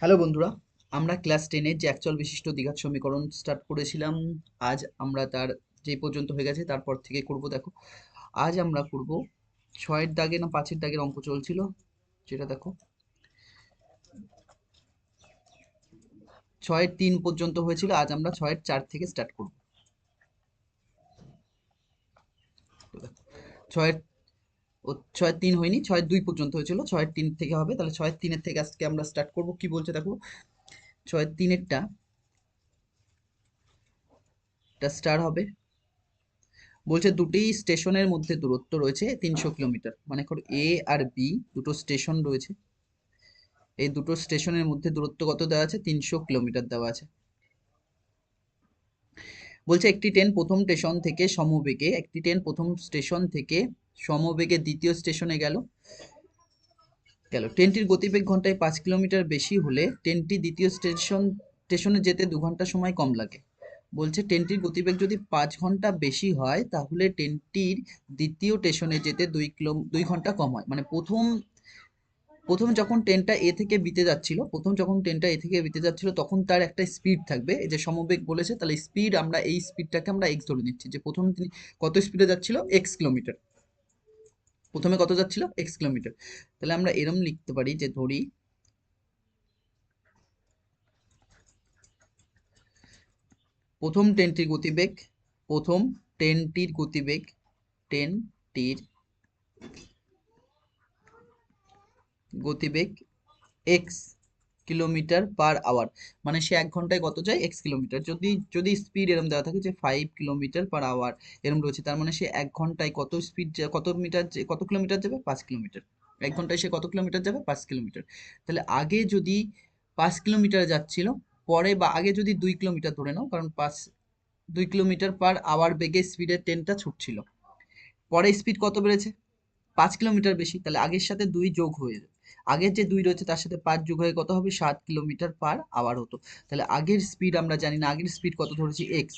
Hello বন্ধুরা, আমরা class 10 এর যে অ্যাকচুয়াল বিশিষ্ট দ্বিঘাত সমীকরণ স্টার্ট করেছিলাম। আজ আমরা তার যে পর্যন্ত হয়ে গেছে তারপর থেকে করব। দেখো, আজ আমরা করব 6 এর দাগে না 5 এর দাগের অঙ্ক চলছিল, যেটা দেখো 6 এর 3 পর্যন্ত হয়েছিল। আজ আমরা 6 এর 4 থেকে স্টার্ট করব। তো দেখো, 6 এর 6 এর 3 হয়নি, 6 এর 2 পর্যন্ত হয়েছিল, 6 এর 3 থেকে হবে। তাহলে 6 এর 3 এর থেকে আজকে আমরা স্টার্ট করব। কি বলছে দেখো, 6 এর 3 এরটা স্টার হবে। বলছে দুটি স্টেশনের মধ্যে দূরত্ব রয়েছে 300 কিলোমিটার। মানে করো এ আর বি দুটো স্টেশন রয়েছে, এই দুটো স্টেশনের মধ্যে দূরত্ব কত দেওয়া আছে? 300 কিলোমিটার দেওয়া আছে। বলছে একটি ট্রেন প্রথম স্টেশন থেকে সমবেগে দ্বিতীয় স্টেশনে গেল। ট্রেনটির গতিবেগ ঘন্টায় 5 কিলোমিটার বেশি হলে ট্রেনটি দ্বিতীয় স্টেশনে যেতে 2 ঘন্টা সময় কম লাগে। বলছে ট্রেনটির গতিবেগ যদি 5 ঘন্টা বেশি হয় তাহলে ট্রেনটির দ্বিতীয় স্টেশনে যেতে 2 ঘন্টা কম হয়। মানে প্রথম যখন ট্রেনটা এ থেকে বিতে যাচ্ছিল তখন তার একটা স্পিড থাকবে, এই যে সমবেগ বলেছে, তাহলে স্পিড আমরা এই স্পিডটাকে আমরা এক্স ধরে নিচ্ছি, যে প্রথম তিনি কত স্পিডে যাচ্ছিল? X kilometre. প্রথমে কত যাচ্ছিল? X kilometre. তাহলে আমরা এরম লিখতে পারি যে ধরি প্রথম ট্রেনটির গতিবেগ প্রথম ট্রেনটির গতিবেগ ট্রেনটির গতিবেগ এক্স কিলোমিটার পার আওয়ার। মানে সে 1 ঘন্টায় কত যায়? X kilometre. যদি যদি স্পিড এরম দেওয়া থাকে যে 5 কিলোমিটার পার আওয়ার এরম রয়েছে, তার মানে সে 1 ঘন্টায় কত স্পিড, কত কিলোমিটার যাবে? 5 কিলোমিটার। 1 ঘন্টায় সে কত কিলোমিটার যাবে? 5 কিলোমিটার। তাহলে আগে যদি 5 কিলোমিটার যাচ্ছিল, পরে বা আগে যদি 2 কিলোমিটার ধরে নাও, কারণ 2 কিলোমিটার পার আওয়ার বেগে স্পিডের ট্রেনটা ছুটছিল, পরে স্পিড কত বেড়েছে? 5 কিলোমিটার বেশি। তাহলে আগের সাথে 2 যোগ হয়ে যাবে, আগের যে 2 রয়েছে তার সাথে 5 যোগ হয়ে কত হবে? 7 কিলোমিটার পার আওয়ার হতো। তাহলে আগের স্পিড আমরা জানি না, আগের স্পিড কত ধরেছি? এক্স।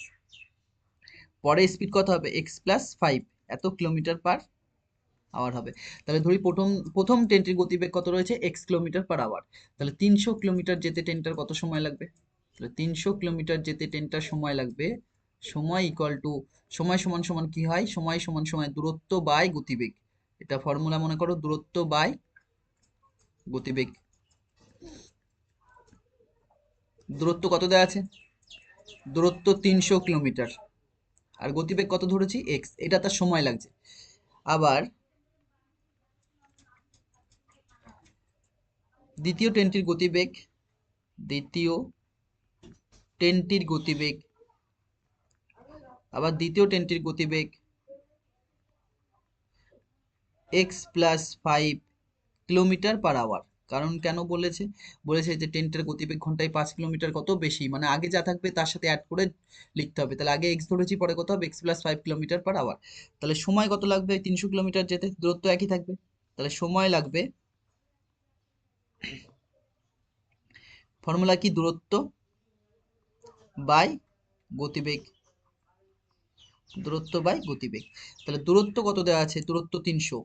পরে স্পিড কত হবে? এক্স প্লাস 5, এত কিলোমিটার পার আওয়ার হবে। তাহলে ধরি প্রথম প্রথম ট্রেনটির গতিবেগ কত রয়েছে? X kilometre per hour. তাহলে 300 কিলোমিটার যেতে ট্রেনটার কত সময় লাগবে? তাহলে 300 কিলোমিটার যেতে ট্রেনটার সময় লাগবে, সময় ইকুয়াল টু, সময় সমান সমান কি হয়? সময় সমান সমান দূরত্ব বাই গতিবেগ। এটা ফর্মুলা মনে করো, দূরত্ব বাই গতিবেগ। দূরত্ব কত দেওয়া আছে? দূরত্ব 300 কিলোমিটার, আর গতিবেগ কত ধরেছি? এক্স। এটা তার সময় লাগছে। আবার দ্বিতীয় ট্রেনটির গতিবেগ দ্বিতীয় ট্রেনটির গতিবেগ দ্বিতীয় ট্রেনটির গতিবেগ x plus 5 kilometre per hour. কারণ কেন বলেছে? বলেছে যে ট্রেনটার গতিবেগ ঘন্টায় 5 কিলোমিটার কত বেশি, মানে আগে যা থাকবে তার সাথে অ্যাড করে লিখতে হবে। তাহলে আগে এক্স ধরেছি, পরে কত হবে? X plus 5 kilometre per hour. তাহলে সময় কত লাগবে? 300 কিলোমিটার যেতে, দূরত্ব একই থাকবে। তাহলে সময় লাগবে, ফর্মুলা কি? দূরত্ব বাই গতিবেগ। দূরত্ব বাই গতিবেগ। তাহলে দূরত্ব কত দেওয়া আছে? দূরত্ব 300।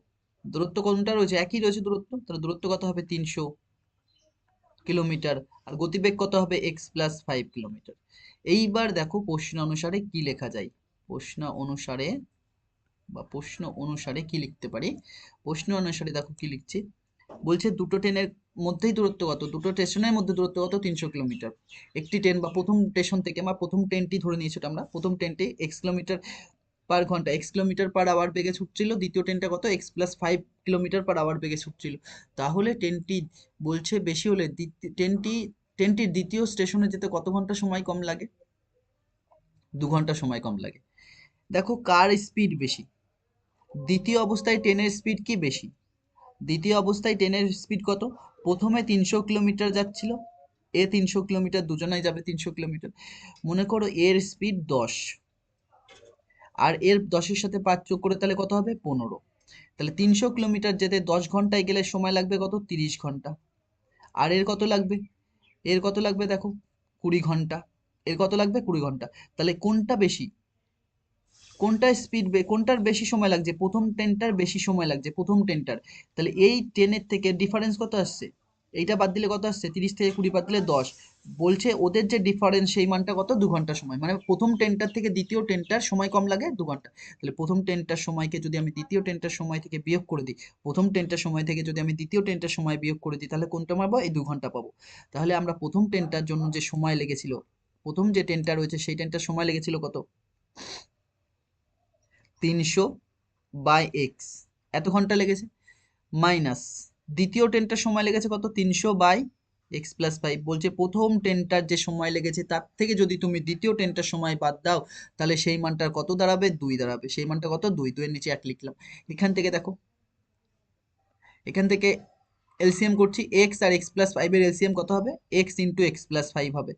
দূরত্ব কোনটা রয়েছে? একই রয়েছে দূরত্ব। তাহলে দূরত্ব কত হবে? 300 কিলোমিটার। আর গতিবেগ কত হবে? X plus 5 kilometre. এইবার দেখো প্রশ্ন অনুসারে কি লেখা যায়। প্রশ্ন অনুসারে কি লিখতে পারি? প্রশ্ন অনুসারে দেখো কি লিখছি। বলছে দুটো ট্রেনের মধ্যেই দূরত্ব কত? দুটো স্টেশনের মধ্যে দূরত্ব কত? 300 কিলোমিটার। একটি ট্রেন বা প্রথম স্টেশন থেকে, বা প্রথম ট্রেনটি ধরে নিয়েছি আমরা, প্রথম ট্রেনটি এক্স কিলোমিটার পার ঘন্টা, এক্স কিলোমিটার পার আওয়ার বেগে ছুটছিল। দ্বিতীয় ট্রেনটা কত? X plus 5 kilometre per hour বেগে ছুটছিল। তাহলে ট্রেনটি বলছে বেশি হলে ট্রেনটির দ্বিতীয় স্টেশনে যেতে কত ঘন্টা সময় কম লাগে? 2 ঘন্টা সময় কম লাগে। দেখো কার স্পিড বেশি? দ্বিতীয় অবস্থায় ট্রেনের স্পিড কি বেশি? দ্বিতীয় অবস্থায় ট্রেনের স্পিড কত? প্রথমে 300 কিলোমিটার যাচ্ছিল, 300 কিলোমিটার, দুজনাই যাবে 300 কিলোমিটার। মনে করো এর স্পিড 10, আর এর 10-এর সাথে 5 যোগ করে তাহলে কত হবে? 15। তাহলে 300 কিলোমিটার যেতে 10 ঘন্টায় গেলে সময় লাগবে কত? 30 ঘন্টা। আর এর কত লাগবে? দেখো 20 ঘন্টা। এর কত লাগবে? 20 ঘন্টা। তাহলে কোনটা বেশি? কোনটার বেশি সময় লাগছে? প্রথম ট্রেনটার বেশি সময় লাগছে, প্রথম ট্রেনটার। তাহলে এই ট্রেনের থেকে ডিফারেন্স কত আসছে? এইটা বাদ দিলে কত আসছে, 30 থেকে 20 বাদ দিলে 10। বলছে ওদের যে ডিফারেন্স সেই মানটা কত, 2 ঘন্টা সময়, মানে প্রথম টেনটার থেকে দ্বিতীয় টেনটার সময় কম লাগে 2 ঘন্টা। তাহলে প্রথম টেনটার সময়কে যদি আমি দ্বিতীয় টেনটার সময় থেকে বিয়োগ করে দিই, প্রথম টেনটার সময় থেকে যদি আমি দ্বিতীয় টেনটার সময় বিয়োগ করে দিই, তাহলে কোনটা পাবো, এই 2 ঘন্টা পাবো। তাহলে আমরা প্রথম টেনটার জন্য যে সময় লেগেছিল, প্রথম যে টেনটা রয়েছে সেই টেনটার সময় লেগেছিল কত, 300/x, এত ঘন্টা লেগেছে, মাইনাস দ্বিতীয় টেনটার সময় লেগেছে কত, 300/x+5। বলছে প্রথম টেনটার যে সময় লেগেছে তার থেকে যদি তুমি দ্বিতীয় টেনটার সময় বাদ দাও, তাহলে সেই মানটার কত দাঁড়াবে, 2 দাঁড়াবে। সেই মানটা কত, 2, 2 এর নিচে 1 লিখলাম। এখান থেকে দেখো, এখান থেকে এলসিএম করছি, x আর x+5 এর এলসিএম কত হবে, x ইন্টু x+5 হবে।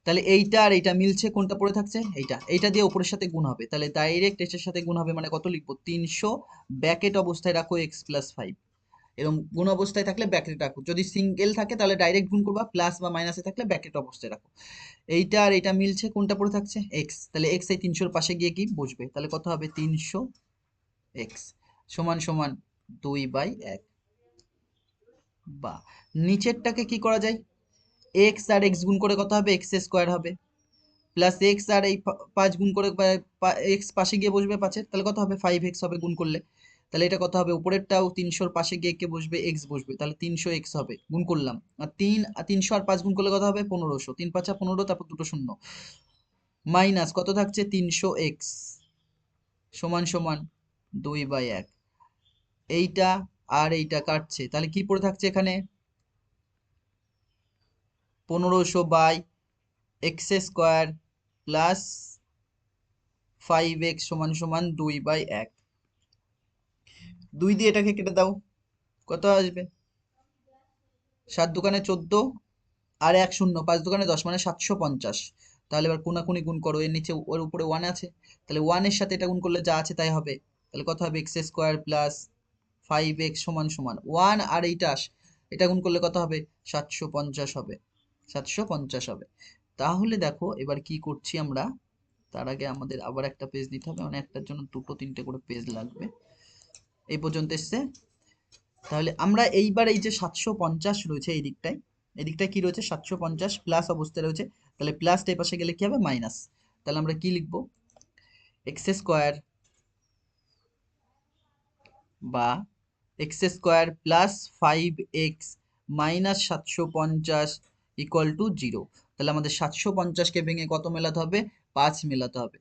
তাহলে এইটা আর এইটা মিলছে, কোনটা পড়ে থাকছে, এইটা, এইটা দিয়ে উপরের সাথে গুণ হবে, তাহলে ডাইরেক্ট এটার সাথে গুণ হবে, মানে কত লিখবো, 300 ব্যাকেট অবস্থায় রাখো x+5, এরকম গুণ অবস্থায় থাকলে ব্যাকেট রাখো, যদি সিঙ্গেল থাকে তাহলে ডাইরেক্ট গুণ করবা, প্লাস বা মাইনাসে থাকলে ব্যাকেট অবস্থায় রাখো। এইটা আর এইটা মিলছে, কোনটা পড়ে থাকছে, এক্স, তাহলে এক্স এই 300-র পাশে গিয়ে কি বসবে, তাহলে কত হবে, 300x সমান সমান 2/1। বা নিচেরটাকে কি করা যায়, এক্স আর এক্স গুণ করে কত হবে, x² হবে, প্লাস এক্স আর এই 5 গুণ করে এক্স পাশে গিয়ে বসবে 5-এর, তাহলে কত হবে, 5x হবে গুণ করলে। তাহলে এটা কত হবে, উপরেরটাও 300-র পাশে গিয়ে কে বসবে, এক্স বসবে, তাহলে 300x হবে, গুণ করলাম। আর 300 আর 5 গুণ করলে কত হবে, 1500, 3 5 15, তারপর দুটো শূন্য, মাইনাস কত থাকছে, 300x সমান সমান 2/1। এইটা আর এইটা কাটছে, তাহলে কি পড়ে থাকছে এখানে, 1500/x² প্লাস 5x সমান সমান 2/1। 2 দিয়ে এটাকে কেটে দাও, কত আসবে, 7 দোকানে 14 আর 1 শূন্য, 5 দোকানে 10, মানে 750। তাহলে এবার কোনাকুনি গুণ করো, এর নিচে ওর উপরে 1 আছে, তাহলে 1 এর সাথে এটা গুণ করলে যা আছে তাই হবে, তাহলে কত হবে, x² প্লাস 5x সমান সমান 1 আর এইটা এটা গুণ করলে কত হবে, 750 হবে, 750 হবে। তাহলে দেখো এবার কি করছি আমরা, তার আগে আমাদের আবার একটা পেজ নিতে হবে, মানে একটার জন্য 2-3টে করে পেজ লাগবে। এই পর্যন্ত এসছে, তাহলে আমরা এইবার এই যে 750 রয়েছে এই দিকটায়, এই দিকটায় কি রয়েছে, 750 প্লাস অবস্থায় রয়েছে, তাহলে প্লাসটা এই পাশে গেলে কি হবে, মাইনাস। তাহলে আমরা কি লিখবো, x² বা x² plus 5x minus 750 equal to 0। তাহলে আমাদের 750কে ভেঙে কত মেলাতে হবে, 5 মেলাতে হবে।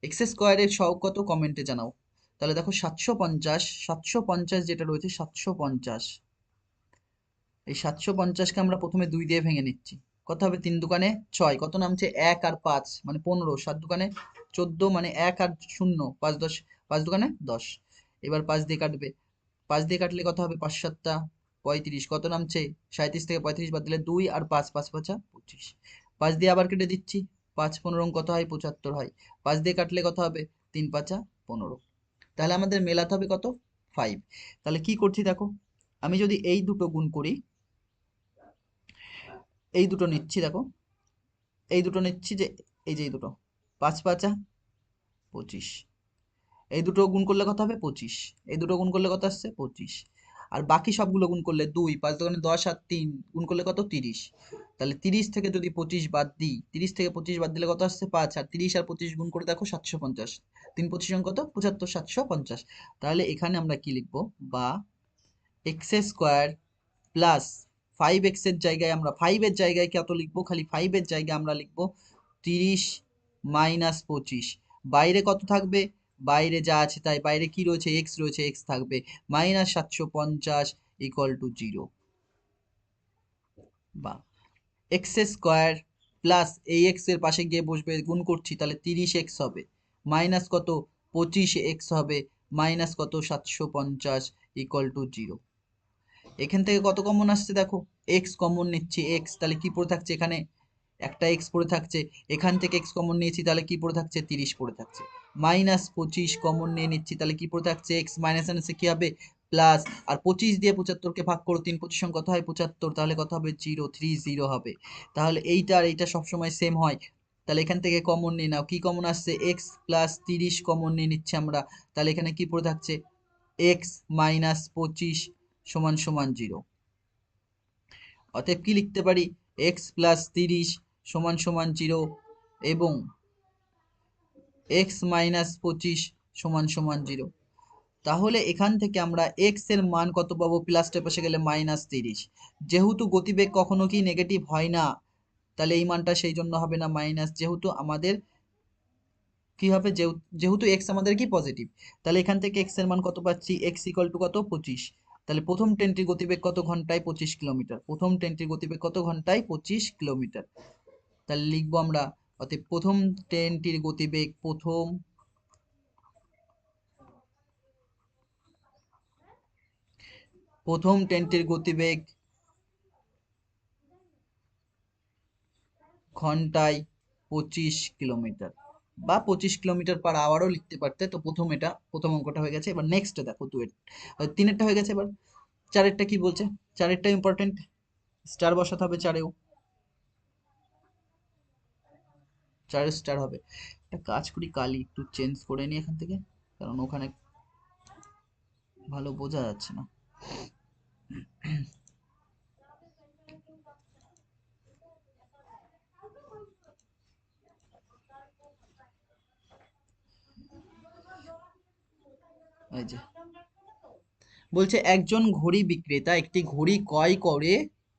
x² এর সহগ কত, কমেন্টে জানাও। তাহলে দেখো 750 যেটা রয়েছে, 750, এই 750কে আমরা প্রথমে 2 দিয়ে ভেঙে নিচ্ছি, কত হবে, 3 দোকানে 6, কত নামছে, 1 আর 5 মানে 15, 7 দোকানে 14 মানে 1 আর 0, 5 10, 5 দোকানে 10। এবার 5 দিয়ে কাটবে, 5 দিয়ে কাটলে কত হবে, 5 7 35, কত নামছে, 37 থেকে 35 বাদ দিলে 2 আর 5, 5 5 25। 5 দিয়ে আবার কেটে দিচ্ছি, 5 15 কত হয়, 75 হয়। 5 দিয়ে কাটলে কত হবে, 3 5 15। তাহলে আমাদের মেলাতে হবে কত, 5। তাহলে কি করছি দেখো, আমি যদি এই দুটো গুণ করি, এই দুটো নিচ্ছি দেখো, এই দুটো নিচ্ছি, যে এই যে এই দুটো 5 5 25, এই দুটো গুণ করলে কত হবে, 25, এই দুটো গুণ করলে কত আসছে, 25। আর বাকি সবগুলো গুণ করলে 2, 5 দোকানে 10 আর 3 গুণ করলে কত, 30। তাহলে 30 থেকে যদি 25 বাদ দিই, 30 থেকে 25 বাদ দিলে কত আসছে, 5, আর 30 আর 25 গুণ করে দেখো 750, 3 25 কত, 75, 750। তাহলে এখানে আমরা কি লিখবো, বা x² প্লাস 5x এর জায়গায় আমরা 5 এর জায়গায় কত লিখবো, খালি 5 এর জায়গায় আমরা লিখবো 30 মাইনাস 25। বাইরে কত থাকবে, বাইরে যা আছে তাই, বাইরে কি রয়েছে, x রয়েছে, x থাকবে, মাইনাস 750 ইকুয়াল টু 0। বা x² প্লাস এই x এর পাশে গিয়ে বসবে, গুণ করছি, তাহলে 30x হবে, মাইনাস কত, 25x হবে, মাইনাস কত, 750 ইকুয়াল টু 0। এখান থেকে কত কমন আসছে দেখো, x কমন নিচ্ছি, x, তাহলে কি পড়ে থাকছে এখানে, একটা x পড়ে থাকছে, এখান থেকে x কমন নিয়েছি, তাহলে কি পড়ে থাকছে, 30 পড়ে থাকছে, মাইনাস 25 কমন নিয়ে নিচ্ছি, তাহলে কি পড়ে থাকছে, x মাইনাস মাইনাসে কি হবে, প্লাস, আর 25 দিয়ে 75কে ভাগ করো, 3 25 কত হয়, 75, তাহলে কত হবে, 030 হবে। তাহলে এইটা আর এইটা সবসময় সেম হয়, তাহলে এখান থেকে কমন নিয়ে নাও, কি কমন আসছে, x প্লাস 30 কমন নিয়ে নিচ্ছি আমরা, তাহলে এখানে কি পড়ে থাকছে, x মাইনাস 25 সমান সমান 0। অতএব কি লিখতে পারি, এক্স প্লাস 30 সমান সমান 0 এবং এক্স মাইনাস 25 সমান সমান 0। তাহলে এখান থেকে আমরা এক্স এর মান কত পাবো, প্লাসটা পাশে গেলে -30। যেহেতু গতিবেগ কখনো কি নেগেটিভ হয় না, তাহলে এই মানটা সেই জন্য হবে না মাইনাস, যেহেতু আমাদের কি হবে, যেহেতু এক্স আমাদের কি পজিটিভ, তাহলে এখান থেকে এক্স এর মান কত পাচ্ছি, এক্স ইকুয়াল টু কত 25। তাহলে প্রথম ট্রেনটির গতিবেগ কত ঘন্টায়, 25 কিলোমিটার। প্রথম ট্রেনটির গতিবেগ কত ঘন্টায়, 25 কিলোমিটার। তাহলে লিখবো আমরা, অতএব প্রথম ট্রেনটির গতিবেগ, প্রথম ট্রেনটির গতিবেগ ঘন্টায় 25 কিলোমিটার বা 25 কিলোমিটার পার আওয়ারও লিখতে পারতে। তো প্রথম অঙ্কটা হয়ে গেছে। এবার নেক্সট দেখো, তিনেরটা হয়ে গেছে। এবার চারেরটা কি বলছে, চারেরটা ইম্পর্টেন্ট, স্টার বসাতে হবে চারেও, চার স্টার হবে। একটা কাজ করি, কালি একটু চেঞ্জ করে নিই এখান থেকে, কারণ ওখানে ভালো বোঝা যাচ্ছে না। এই যে বলছে, একজন ঘড়ি বিক্রেতা একটি ঘড়ি ক্রয় করে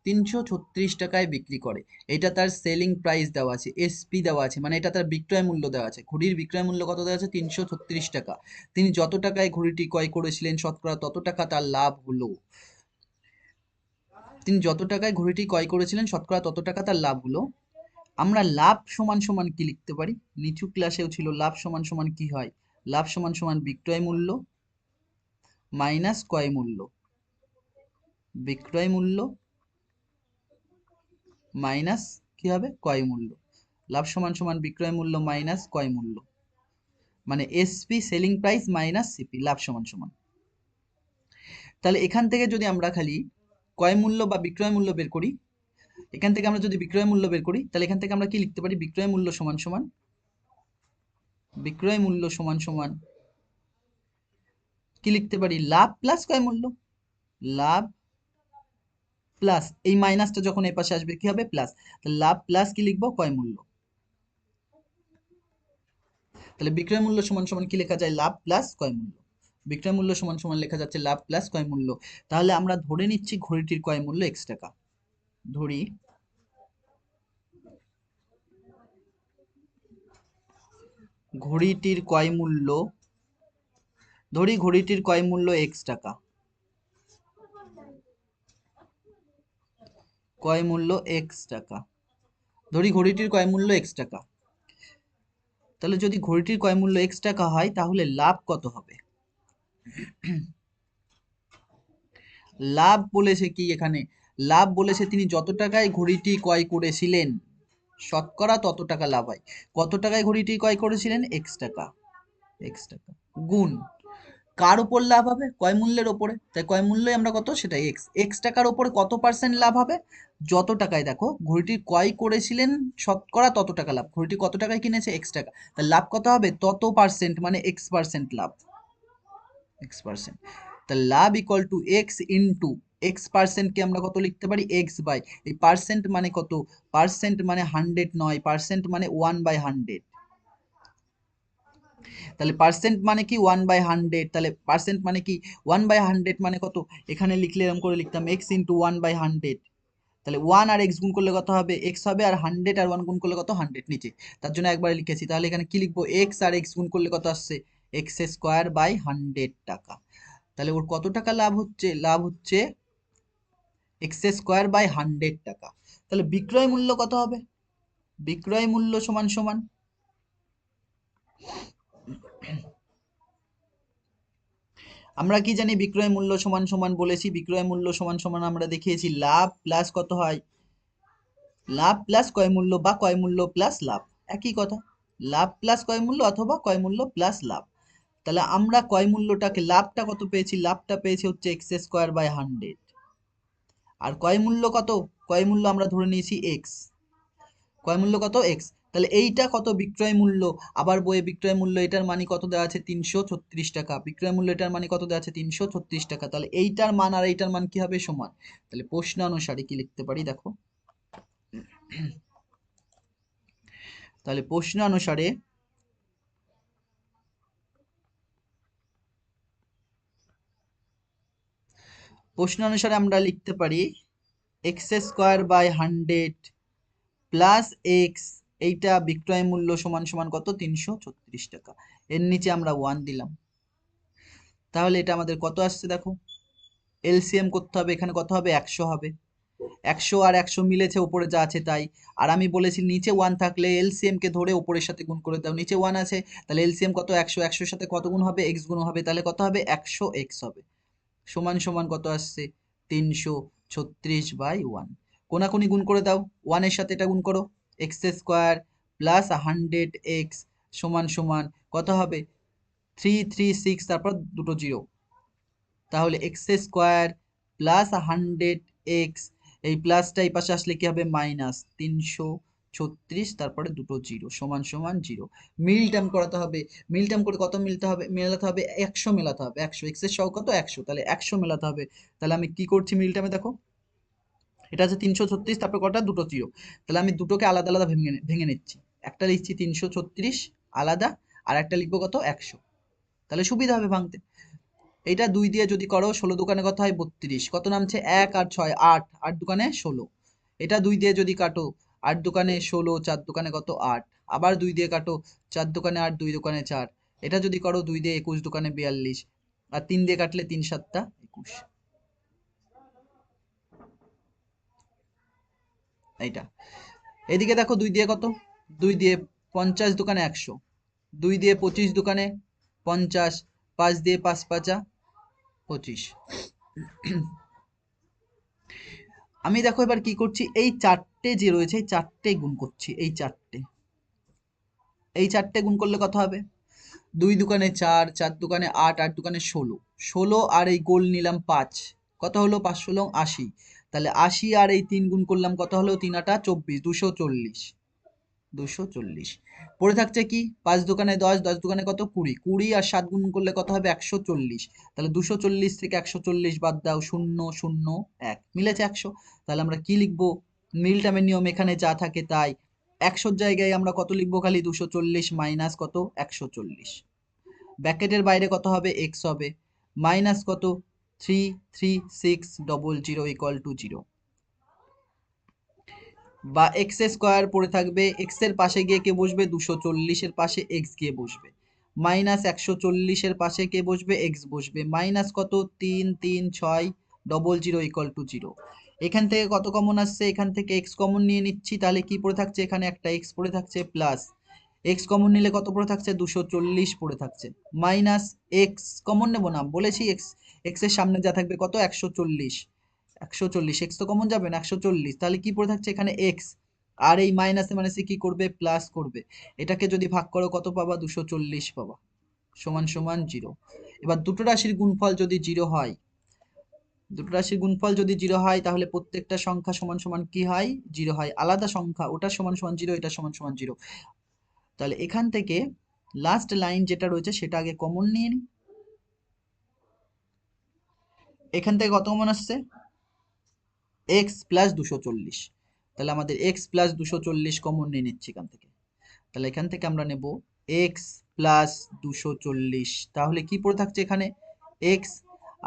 336 টাকায় বিক্রি করে। এটা তার সেলিং প্রাইস দেওয়া আছে, এসপি দেওয়া আছে, মানে এটা তার বিক্রয় মূল্য দেওয়া আছে। ঘড়ির বিক্রয় মূল্য কত দেওয়া আছে, 336 টাকা। তিনি যত টাকায় ঘড়িটি ক্রয় করেছিলেন শতকরা তত টাকা তার লাভ হলো। তিনি যত টাকায় ঘড়িটি ক্রয় করেছিলেন শতকরা তত টাকা তার লাভ হলো। আমরা লাভ সমান সমান কি লিখতে পারি, নিচু ক্লাসেও ছিল, লাভ সমান সমান কি হয়, লাভ সমান সমান বিক্রয় মূল্য মাইনাস ক্রয় মূল্য, বিক্রয় মূল্য মাইনাস কি হবে, ক্রয় মূল্য। লাভ সমান সমান বিক্রয় মূল্য মাইনাস ক্রয় মূল্য, মানে SP selling price minus CP, লাভ সমান সমান। তাহলে এখান থেকে যদি আমরা খালি ক্রয় মূল্য বা বিক্রয় মূল্য বের করি, এখান থেকে আমরা যদি বিক্রয় মূল্য বের করি, তাহলে এখান থেকে আমরা কি লিখতে পারি, বিক্রয় মূল্য সমান সমান, বিক্রয় মূল্য সমান সমান কি লিখতে পারি, লাভ প্লাস ক্রয় মূল্য। লাভ প্লাস এই মাইনাসটা যখন এই পাশে আসবে কি হবে, প্লাস। তাহলে লাভ প্লাস কি লিখবো, ক্রয় মূল্য। তাহলে বিক্রয় মূল্য সমান সমান কি লেখা যায়, লাভ প্লাস ক্রয় মূল্য। বিক্রয় মূল্য সমান সমান লেখা যাচ্ছে লাভ প্লাস ক্রয় মূল্য। তাহলে আমরা ধরে নিচ্ছি ঘড়িটির ক্রয় মূল্য x টাকা। ধরি ঘড়িটির ক্রয় মূল্য, ঘড়িটির ক্রয় মূল্য x টাকা, ক্রয় মূল্য x টাকা। ধরি ঘড়িটির ক্রয় মূল্য x টাকা। তাহলে যদি ঘড়িটির ক্রয় মূল্য x টাকা হয়, তাহলে লাভ কত হবে, লাভ বলেছে কি এখানে, লাভ বলেছে তিনি যত টাকায় ঘড়িটি ক্রয় করেছিলেন শতকরা তত টাকা লাভ হয়। কত টাকায় ঘড়িটি ক্রয় করেছিলেন, x টাকা, x টাকা গুণ কার উপর লাভ হবে, ক্রয় মূল্যের ওপরে। তাই ক্রয় মূল্যই আমরা কত, সেটা x, x টাকার ওপরে কত পার্সেন্ট লাভ হবে, যত টাকায় দেখো ঘড়িটি ক্রয় করেছিলেন শতকরা তত টাকা লাভ। ঘড়িটি কত টাকায় কিনেছে, x টাকা, তার লাভ কত হবে, তত পার্সেন্ট, মানে x% লাভ, x%। তাহলে লাভ equal to X into x% কে আমরা কত লিখতে পারি, x বাই, এই পার্সেন্ট মানে কত, পার্সেন্ট মানে 100 নয়, পার্সেন্ট মানে 1/100। তাহলে পার্সেন্ট মানে কি 1/100, তাহলে পার্সেন্ট মানে কি 1/100 মানে কত, এখানে লিখলে এরকম করে লিখতাম x ইন্টু 1/100। তাহলে 1 আর x গুণ করলে কত হবে, x হবে, আর 100 আর 1 গুণ করলে কত, 100 নিচে, তার জন্য একবারে লিখেছি। তাহলে এখানে কি লিখবো, x আর x গুণ করলে কত আসছে, x²/100 টাকা। তাহলে ওর কত টাকা লাভ হচ্ছে, লাভ হচ্ছে x²/100 টাকা। তাহলে বিক্রয় মূল্য কত হবে, বিক্রয় মূল্য সমান সমান, আমরা কি জানি, বিক্রয় মূল্য সমান সমান বলেছি, বিক্রয় মূল্য সমান সমান আমরা দেখিয়েছি লাভ প্লাস কত হয়, লাভ প্লাস ক্রয় মূল্য বা ক্রয় মূল্য প্লাস লাভ, একই কথা, লাভ প্লাস ক্রয় মূল্য অথবা ক্রয় মূল্য প্লাস লাভ। তাহলে আমরা ক্রয় মূল্যটাকে, লাভটা কত পেয়েছি, লাভটা পেয়েছি হচ্ছে x²/100, আর ক্রয় মূল্য কত, ক্রয় মূল্য আমরা ধরে নিয়েছি x, ক্রয় মূল্য কত, x। তাহলে এইটা কত বিক্রয় মূল্য, আবার বইয়ে বিক্রয় মূল্য এটার মানে কত দেওয়া আছে 336 টাকা, বিক্রয় মূল্য এটার মানে কত দেওয়া আছে 336 টাকা। তাহলে এইটার মান আর এইটার মান কি হবে, সমান। তাহলে প্রশ্নানুসারে কি লিখতে পারি দেখো, তাহলে প্রশ্নানুসারে আমরা লিখতে পারি x square by 100 plus x, এইটা বিক্রয় মূল্য সমান সমান কত 336 টাকা। এর নিচে আমরা 1 দিলাম। তাহলে এটা আমাদের কত আসছে দেখো, এলসিএম করতে হবে, এখানে কত হবে 100 হবে, 100 আর 100 মিলেছে উপরে যা আছে তাই। আর আমি বলেছি নিচে 1 থাকলে এলসিএম কে ধরে উপরের সাথে গুণ করে দাও, নিচে 1 আছে তাহলে এলসিএম কত 100, 100 এর সাথে কত গুণ হবে x গুণ হবে, তাহলে কত হবে 100 x হবে, সমান সমান কত আসছে 336/1। কোনাকুনি গুণ করে দাও, 1 এর সাথে এটা গুণ করো, এক্স স্কোয়ার প্লাস 100x সমান সমান কত হবে 336, তারপর দুটো জিরো, তাহলে এক্স স্কোয়ার প্লাস 100x, এই প্লাসটা এই পাশে আসলে কি হবে মাইনাস 336, তারপরে দুটো জিরো সমান সমান জিরো। মিল টার্ম করাতে হবে, মিল টার্ম করে কত মিলতে হবে, মেলাতে হবে 100, মেলাতে হবে 100, এক্স এর সহগ কত 100, তাহলে 100 মেলাতে হবে। তাহলে আমি কি করছি মিল টার্মে দেখো, এটা আছে 336, তারপর কটা দুটো জিরো, তাহলে আমি দুটোকে আলাদা আলাদা ভেঙে ভেঙে নিচ্ছি, একটা লিখছি 336 আলাদা, আর একটা লিখবো কত 100, তাহলে সুবিধা হবে ভাঙতে। এইটা 2 দিয়ে যদি করো 16 দোকানে কত হয় 32, কত নামছে 1 আর 6 8, 8 দোকানে 16। এটা 2 দিয়ে যদি কাটো 8 দোকানে 16, 4 দোকানে কত 8, আবার 2 দিয়ে কাটো 4 দোকানে 8, 2 দোকানে 4, এটা যদি করো 2 দিয়ে 21 দোকানে 42, আর 3 দিয়ে কাটলে 3 7 21, এইটা। এদিকে দেখো 2 দিয়ে কত, 2 দিয়ে 50 দোকানে 100, 2 দিয়ে 25 দোকানে 50, 5 দিয়ে 5 5 25। আমি দেখো এবার কি করছি, এই চারটে যে রয়েছে এই চারটে গুণ করছি, এই চারটে গুণ করলে কত হবে 2 দোকানে 4, 4 দোকানে 8, 8 দোকানে 16, 16 আর এই গোল নিলাম 5, কত হলো 5 16 80, তাহলে 80 আর এই 3 গুণ করলাম কত হলো 3 8 24, 240, 240। পড়ে থাকছে কি 5 দোকানে 10, 10 দোকানে কত 20, 20 আর 7 গুণ করলে কত হবে 140, তাহলে 240 থেকে 140 বাদ দাও 0 0 1, মিলেছে 100। তাহলে আমরা কি লিখবো, মিল টার্মের নিয়ম এখানে যা থাকে তাই, 100 জায়গায় আমরা কত লিখবো খালি 240 মাইনাস কত 140, ব্র্যাকেটের বাইরে কত হবে x হবে, মাইনাস কত 33600 ইকুয়াল টু 0, বা এক্স স্কোয়ার পড়ে থাকবে, এক্স এর পাশে গিয়ে কে বসবে 240 এর পাশে এক্স গিয়ে বসবে, মাইনাস 140 এর পাশে কে বসবে এক্স বসবে, মাইনাস কত 33600 ইকুয়াল টু 0। এখান থেকে কত কমন আসছে, এখান থেকে এক্স কমন নিয়ে নিচ্ছি, তাহলে কি পড়ে থাকছে এখানে একটা এক্স পড়ে থাকছে, প্লাস এক্স কমন নিলে কত পড়ে থাকছে 240 পড়ে থাকছে, মাইনাস এক্স কমন নেবো না বলেছি, এক্স এক্স এর সামনে যা থাকবে কত 140, 140 এক্স তো কমন যাবে না 140, তাহলে কি পড়ে থাকছে এখানে এক্স, আর এই মাইনাসে মাইনাসে কি করবে প্লাস করবে, এটাকে যদি ভাগ করো কত পাবা 240 পাবা, সমান সমান 0। এবার দুটো রাশির গুণফল যদি 0 হয়, দুটো রাশির গুণফল যদি 0 হয় তাহলে প্রত্যেকটা সংখ্যা সমান সমান কি হয় 0 হয়, আলাদা সংখ্যা ওটা সমান সমান 0, এটা সমান সমান 0। তাহলে এখান থেকে লাস্ট লাইন যেটা রয়েছে সেটা আগে কমন নিয়ে নিই, এখান থেকে কত কমন আসছে এক্স প্লাস 240, তাহলে আমাদের এক্স প্লাস 240 কমন নিয়ে নিচ্ছি এখান থেকে, তাহলে এখান থেকে আমরা নেব এক্স প্লাস 240, তাহলে কি পড়ে থাকছে এখানে এক্স,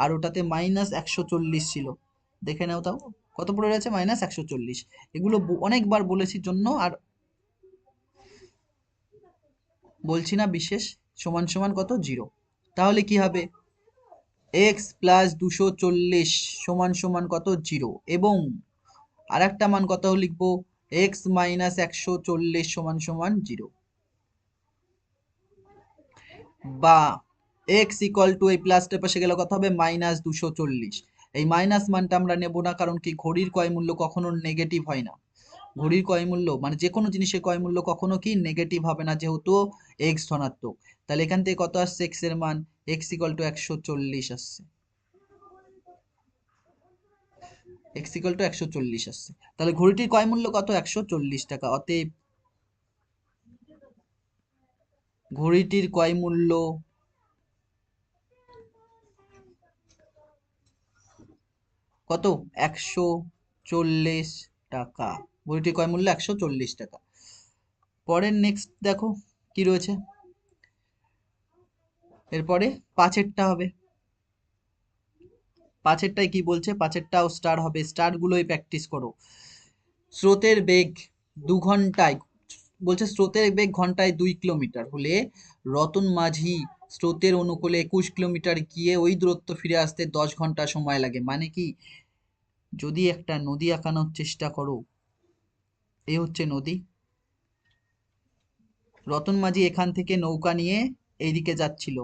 আর ওটাতে মাইনাস 140 ছিল, দেখে নাও তাও কত পড়ে রয়েছে মাইনাস 140, এগুলো অনেকবার বলেছি জন্য আর বলছি না বিশেষ, সমান সমান কত 0, তাহলে কি হবে এক্স প্লাস 240 সমান সমান কত 0, এবং আর একটা মান কত লিখবো এক্স মাইনাস 140 সমান সমান 0, বা এক্স ইকুয়াল টু এই প্লাসটার পাশে গেলে কত হবে মাইনাস 240, এই মাইনাস মানটা আমরা নেব না, কারণ কি ঘড়ির ক্রয় মূল্য কখনো নেগেটিভ হয় না, ঘড়ির ক্রয় মূল্য মানে যে কোনো জিনিসের ক্রয় মূল্য কখনো কি নেগেটিভ হবে না, যেহেতু এক্স ধনাত্মক। তাহলে এখান থেকে কত আসছে এক্স এর মান, এক্স ইকুয়াল টু 140 আসছে, এক্স ইকুয়াল টু 140 আসছে, তাহলে ঘড়িটির ক্রয় মূল্য কত 140 টাকা, অতএব ঘড়িটির ক্রয় মূল্য কত? 140 টাকা। ঘড়িটির ক্রয় মূল্য 140 টাকা। পরের নেক্সট দেখো কি রয়েছে, এরপরে পাঁচেরটা হবে। পাঁচেরটায় কি বলছে? পাঁচেরটাও স্টার হবে, স্টার গুলোই প্র্যাকটিস করো। স্রোতের বেগ 2 ঘন্টায়, বলছে স্রোতের বেগ ঘন্টায় 2 কিলোমিটার হলে রতন মাঝি স্রোতের অনুকূলে 21 কিলোমিটার গিয়ে ওই দূরত্ব ফিরে আসতে 10 ঘন্টা সময় লাগে। মানে কি, যদি একটা নদী আঁকানোর চেষ্টা করো, এ হচ্ছে নদী, রতন মাঝি এখান থেকে নৌকা নিয়ে এইদিকে যাচ্ছিল,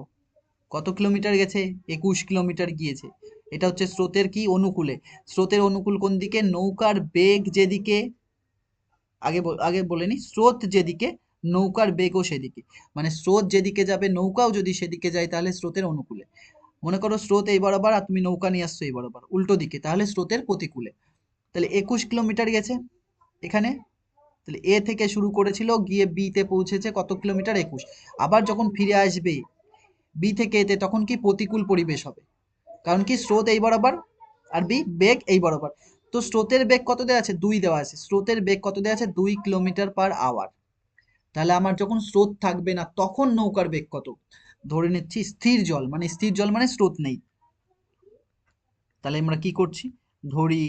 কত কিলোমিটার গেছে? 21 কিলোমিটার গিয়েছে। এটা হচ্ছে স্রোতের কি অনুকূলে। স্রোতের অনুকূল কোন দিকে? নৌকার বেগ যেদিকে, আগে বলে নি, স্রোত যেদিকে নৌকার বেগও সেদিকে। মানে স্রোত যেদিকে যাবে নৌকাও যদি সেদিকে যায় তাহলে স্রোতের অনুকূলে। মনে করো স্রোত এই বরাবর আর তুমি নৌকা নিয়ে আসছো এই বরাবর, উল্টো দিকে, তাহলে স্রোতের প্রতিকূলে। তাহলে 21 কিলোমিটার গেছে এখানে। তাহলে এ থেকে শুরু করেছিল, গিয়ে বি তে পৌঁছেছে কত কিলোমিটার? 21। আবার যখন ফিরে আসবে বি থেকে এতে, তখন কি প্রতিকূল পরিবেশ হবে, কারণ কি স্রোত এই বরাবর আর বি বেগ এই বরাবর। তো স্রোতের বেগ কত দেওয়া আছে? 2 দেওয়া আছে। স্রোতের বেগ কত দেওয়া আছে? 2 কিলোমিটার/আওয়ার। তাহলে আমার যখন স্রোত থাকবে না তখন নৌকার বেগ কত? ধরে নিচ্ছি স্থির জল, মানে স্থির জল মানে স্রোত নেই। তাহলে আমরা কি করছি? ধরি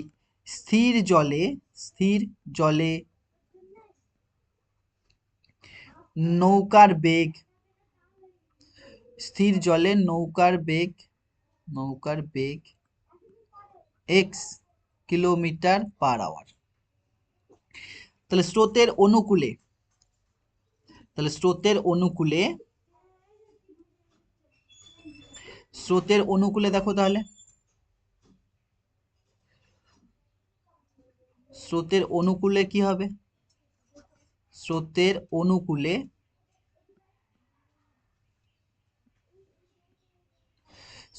স্থির জলে, স্থির জলে নৌকার বেগ, স্থির জলে নৌকার বেগ x কিলোমিটার/আওয়ার। তাহলে স্রোতের অনুকূলে, তাহলে স্রোতের অনুকূলে দেখো, তাহলে স্রোতের অনুকূলে কি হবে? স্রোতের অনুকূলে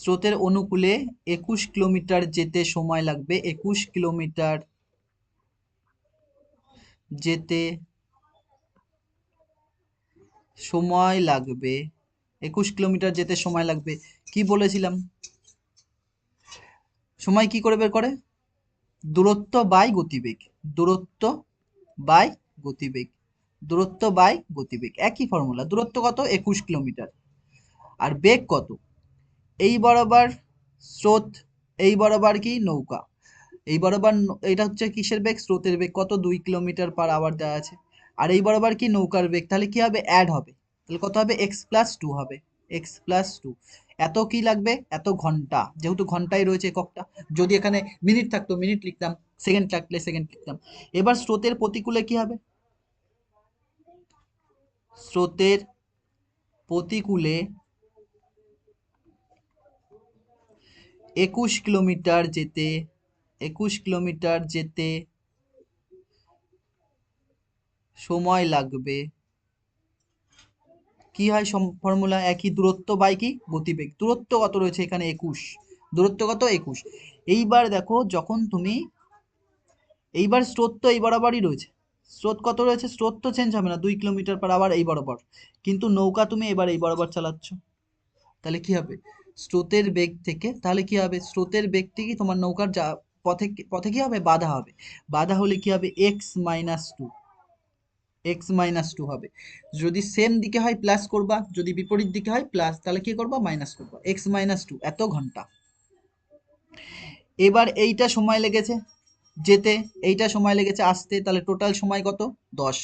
স্রোতের অনুকূলে 21 কিলোমিটার যেতে সময় লাগবে। 21 কিলোমিটার যেতে সময় লাগবে। 21 কিলোমিটার যেতে সময় লাগবে। কি বলেছিলাম? সময় কি করে বের করে? দূরত্ব বাই গতিবেগ, দূরত্ব বাই গতিবেগ, দূরত্ব বাই গতিবেগ, একই ফর্মুলা। দূরত্ব কত? 21 কিলোমিটার। আর বেগ কত? এই বরাবর স্রোত, এই বরাবর কি নৌকা, এই বরাবর এটা হচ্ছে কিসের বেগ? স্রোতের বেগ। কত? 2 কিলোমিটার/আওয়ার দেওয়া আছে। আর এই বরাবর কি নৌকার বেগ। তাহলে কি হবে? অ্যাড হবে। তাহলে কত হবে? x+2 হবে, x+2। এত কি লাগবে? এত ঘন্টা, যেহেতু ঘন্টায় রয়েছে এককটা। যদি এখানে মিনিট থাকতো মিনিট লিখতাম, সেকেন্ড থাকলে সেকেন্ড লিখতাম। এবার স্রোতের প্রতিকূলে কি হবে? স্রোতের প্রতিকূলে 21 কিলোমিটার যেতে সময় লাগবে। কি হয় ফর্মুলা? একই, দূরত্ব বাই কি গতিবেগ। দূরত্ব কত রয়েছে এখানে? 21। দূরত্ব কত? 21। এইবার দেখো, যখন তুমি, এইবার স্রোত তো এই বরাবরই রয়েছে। স্রোত কত রয়েছে? স্রোত তো চেঞ্জ হবে না, 2 কিলোমিটার/আওয়ার এই বরাবর। কিন্তু নৌকা তুমি এবার এই বরাবর চালাচ্ছ। তাহলে কি হবে? স্রোতের বেগ থেকে, তাহলে কি হবে? স্রোতের বেগ থেকে তোমার নৌকার যা পথে, পথে কি হবে? বাধা হবে। বাধা হলে কি হবে? x-2 হবে। যদি সেম দিকে হয় প্লাস করবা, যদি বিপরীত দিকে হয় প্লাস, তাহলে কি করবা? মাইনাস করবা। x-2 এত ঘন্টা। এবার এইটা সময় লেগেছে যেতে, এইটা সময় লেগেছে আসতে, তাহলে টোটাল সময় কত? 10।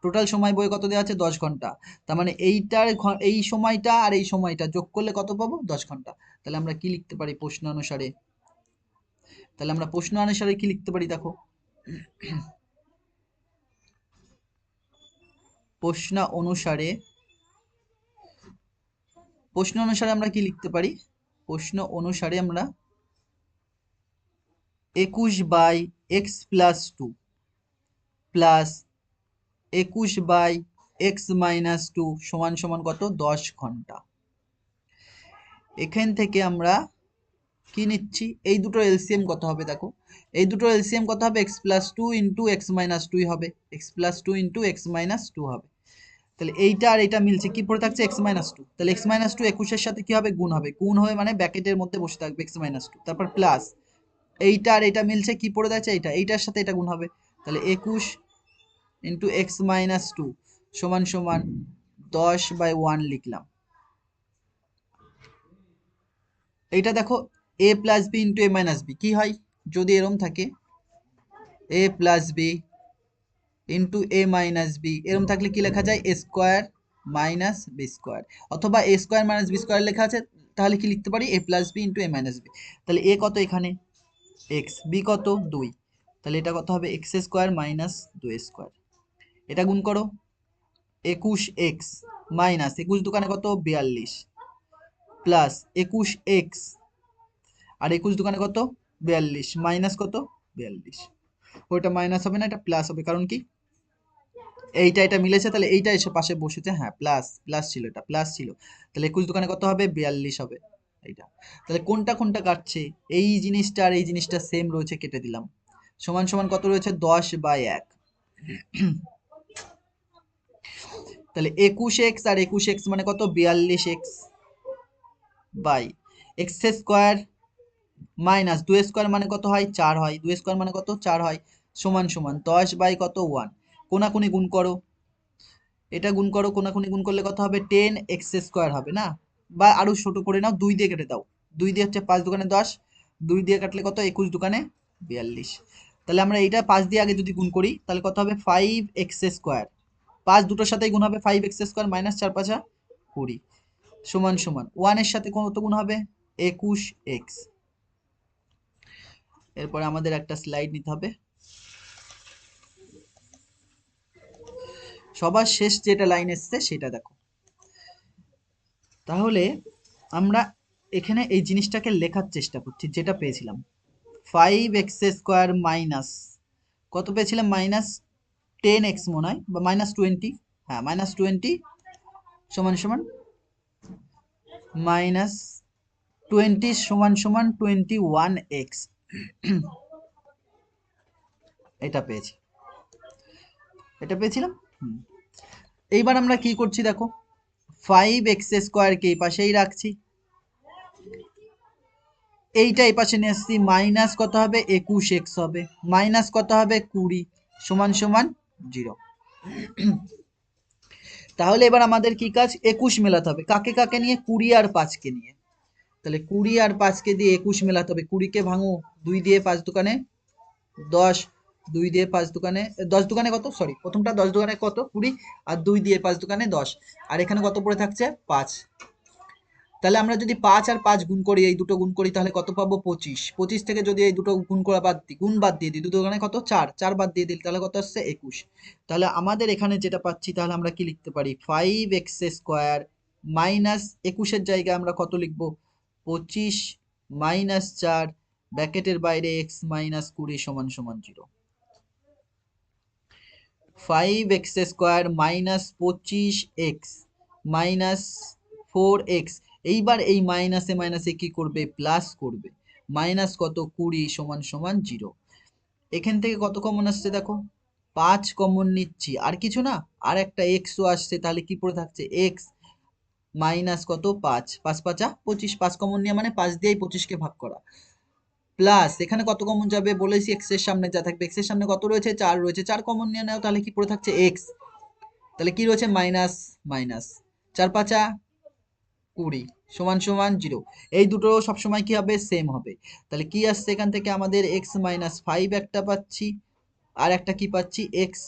টোটাল সময় বই কত দেওয়া আছে? 10 ঘন্টা। তার মানে এইটার এই সময়টা আর এই সময়টা যোগ করলে কত পাবো? 10 ঘন্টা। তাহলে আমরা কি লিখতে পারি প্রশ্ন অনুসারে? তাহলে আমরা প্রশ্ন অনুসারে কি লিখতে পারি দেখো, প্রশ্ন অনুসারে, প্রশ্ন অনুসারে আমরা কি লিখতে পারি? প্রশ্ন অনুসারে আমরা 21/x+2 প্লাস 21/x-2 সমান সমান কত? 10 ঘন্টা। এখান থেকে আমরা কি নিচ্ছি? এই দুটোর এলসিএম কত হবে দেখো, এই দুটোর এলসিএম কত হবে? x+2 × x-2 হবে, x+2 × x-2 হবে। তাহলে এইটা আর এটা মিলছে, কি পড়ে থাকছে এক্স মাইনাস টু। তাহলে এক্স মাইনাস টু 21-এর সাথে কি হবে, গুণ হবে, গুণ হয়ে মানে ব্র্যাকেটের মধ্যে বসে থাকবে এক্স মাইনাস টু, তারপর প্লাস এইটা আর এটা মিলছে, কি পড়ে যাচ্ছে এইটা, এইটার সাথে এটা গুণ হবে। তাহলে 21 ইন্টু এক্স মাইনাস টু সমান সমান 10/1 লিখলাম। এইটা দেখো এ প্লাস বি ইন্টু এ মাইনাস বি কি হয়, যদি এরম থাকে এ প্লাস বি ইন্টু এ মাইনাস বি, এরম থাকলে কি লেখা যায়, এ স্কোয়ার মাইনাস বি স্কোয়ার, অথবা এ স্কোয়ার মাইনাস বি স্কোয়ার লেখা আছে, তাহলে কি লিখতে পারি, এ প্লাস বি ইন্টু এ মাইনাস বি। তাহলে এ কত এখানে এক্স, বি কত 2, তাহলে এটা কত হবে এক্স স্কোয়ার মাইনাস 2 স্কোয়ার। এটা গুণ করো 21 এক্স মাইনাস 21 দোকানে কত 42 প্লাস 21 এক্স আর 21 দোকানে কত 42 মাইনাস কত 42, ওইটা মাইনাস হবে না, এটা প্লাস হবে, কারণ কি এইটা এটা মিলেছে, তাহলে এইটা এসে পাশে বসেছে, হ্যাঁ প্লাস প্লাস ছিল, এটা প্লাস ছিল, তাহলে 21 দোকানে কত হবে 42 হবে এইটা। তাহলে কোনটা কোনটা কাটছে, এই জিনিসটা আর এই জিনিসটা সেম রয়েছে, কেটে দিলাম, সমান সমান কত রয়েছে 10/1। তাহলে 21x আর 21x মানে কত 42x by x square minus 2 square মানে কত হয় 4 হয়, 2 স্কোয়ার মানে কত 4 হয়, সমান সমান 10/কত 1, কোনাকুনি গুণ করো, এটা গুণ করো, কোনাকুনি গুণ করলে কত হবে 10x স্কোয়ার হবে না, বা আরো ছোট করে নাও 2 দিয়ে কেটে দাও, 2 দিয়ে হচ্ছে 5 দোকানে 10, 2 দিয়ে কাটলে কত 21 দোকানে 42। তাহলে আমরা এইটা 5 দিয়ে আগে যদি গুণ করি তাহলে কত হবে 5x স্কোয়ার, 5 দুটোর সাথেই গুণ হবে 5x স্কোয়ার মাইনাস 4×5 20 সমান সমান 1 এর সাথে কত গুণ হবে 21x। এরপরে আমাদের একটা স্লাইড নিতে হবে, সবার শেষ যেটা লাইন এসছে সেটা দেখো। তাহলে আমরা এখানে এই জিনিসটাকে লেখার চেষ্টা করছি, যেটা পেয়েছিলাম 5x স্কোয়ার মাইনাস কত পেয়েছিলাম মাইনাস 10x মনে হয়, বা মাইনাস 20, হ্যাঁ মাইনাস 20 সমান সমান মাইনাস 20 সমান সমান 21x, এটা পেয়েছি, এটা পেয়েছিলাম। এইবার আমরা কি করছি দেখো 5x স্কোয়ারকে এই পাশেই রাখছি, এইটা এই পাশে নিয়ে আসছি, মাইনাস কত হবে 21x হবে, মাইনাস কত হবে 20 সমান সমান 0। তাহলে এবার আমাদের কি কাজ 21 মেলাতে হবে, কাকে কাকে নিয়ে 20 আর 5কে নিয়ে, তাহলে 20 আর 5কে দিয়ে 21 মেলাতে হবে, 20কে ভাঙো 2 দিয়ে 5 দোকানে 10, 2 দিয়ে 5 দোকানে 10 দোকানে কত, সরি প্রথমটা 10 দোকানে কত 20, আর 2 দিয়ে 5 দোকানে 10, আর এখানে কত পড়ে থাকছে 5। তাহলে আমরা যদি 5 আর 5 গুণ করি, এই দুটো গুণ করি তাহলে কত পাবো 25, 25 থেকে যদি এই দুটো গুণ করা বাদ দিই, গুণ বাদ দিয়ে দিই, দুটো দোকানে কত 4, 4 বাদ দিয়ে দিই তাহলে কত আসছে 21। তাহলে আমাদের এখানে যেটা পাচ্ছি, তাহলে আমরা কি লিখতে পারি 5x স্কোয়ার মাইনাস 21-এর জায়গায় আমরা কত লিখবো 25 মাইনাস 4 ব্র্যাকেটের বাইরে x মাইনাস 20 সমান সমান 0। 5x square minus 25x minus 4x, এইবার এই মাইনাসে মাইনাসে কি করবে প্লাস করবে, মাইনাস কত 20 সমান সমান 0। এখান থেকে কত কমন আসছে দেখো 5 কমন নিচ্ছি, আর কিছু না, আর একটা এক্সও আসছে, তাহলে কি পড়ে থাকছে এক্স মাইনাস কত 5, 5 5 25, 5 কমন নিয়ে মানে 5 দিয়েই 25কে ভাগ করা, প্লাস এখানে কত কমন যাবে বলেছি এক্স এর সামনে যা থাকবে, এক্স এর সামনে কত রয়েছে 4 রয়েছে, 4 কমন নিয়ে নাও, তাহলে কি পড়ে থাকছে এক্স, তাহলে কি রয়েছে মাইনাস মাইনাস 4 5 20 সমান সমান 0। এই দুটো সবসময় কি হবে সেম হবে, তাহলে কি আসছে এখান থেকে আমাদের এক্স মাইনাস 5 একটা পাচ্ছি, আর একটা কি পাচ্ছি এক্স,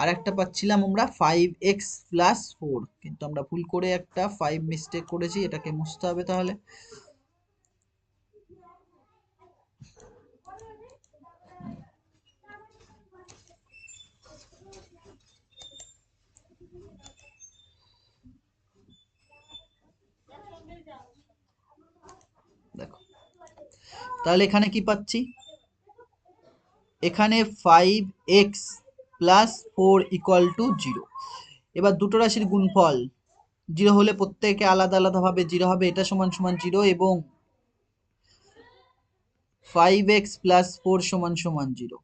আর একটা পাচ্ছিলাম আমরা 5x প্লাস 4, কিন্তু আমরা ভুল করে একটা 5 মিস্টেক করেছি, এটাকে মুছতে হবে। তাহলে দেখো, তাহলে এখানে কি পাচ্ছি, এখানে 5x প্লাস 4 ইকুয়াল টু 0। এবার দুটো রাশির গুণফল 0 হলে প্রত্যেকে আলাদা আলাদা ভাবে 0 হবে, এটা সমান সমান 0 এবং 5x প্লাস 4 সমান সমান 0।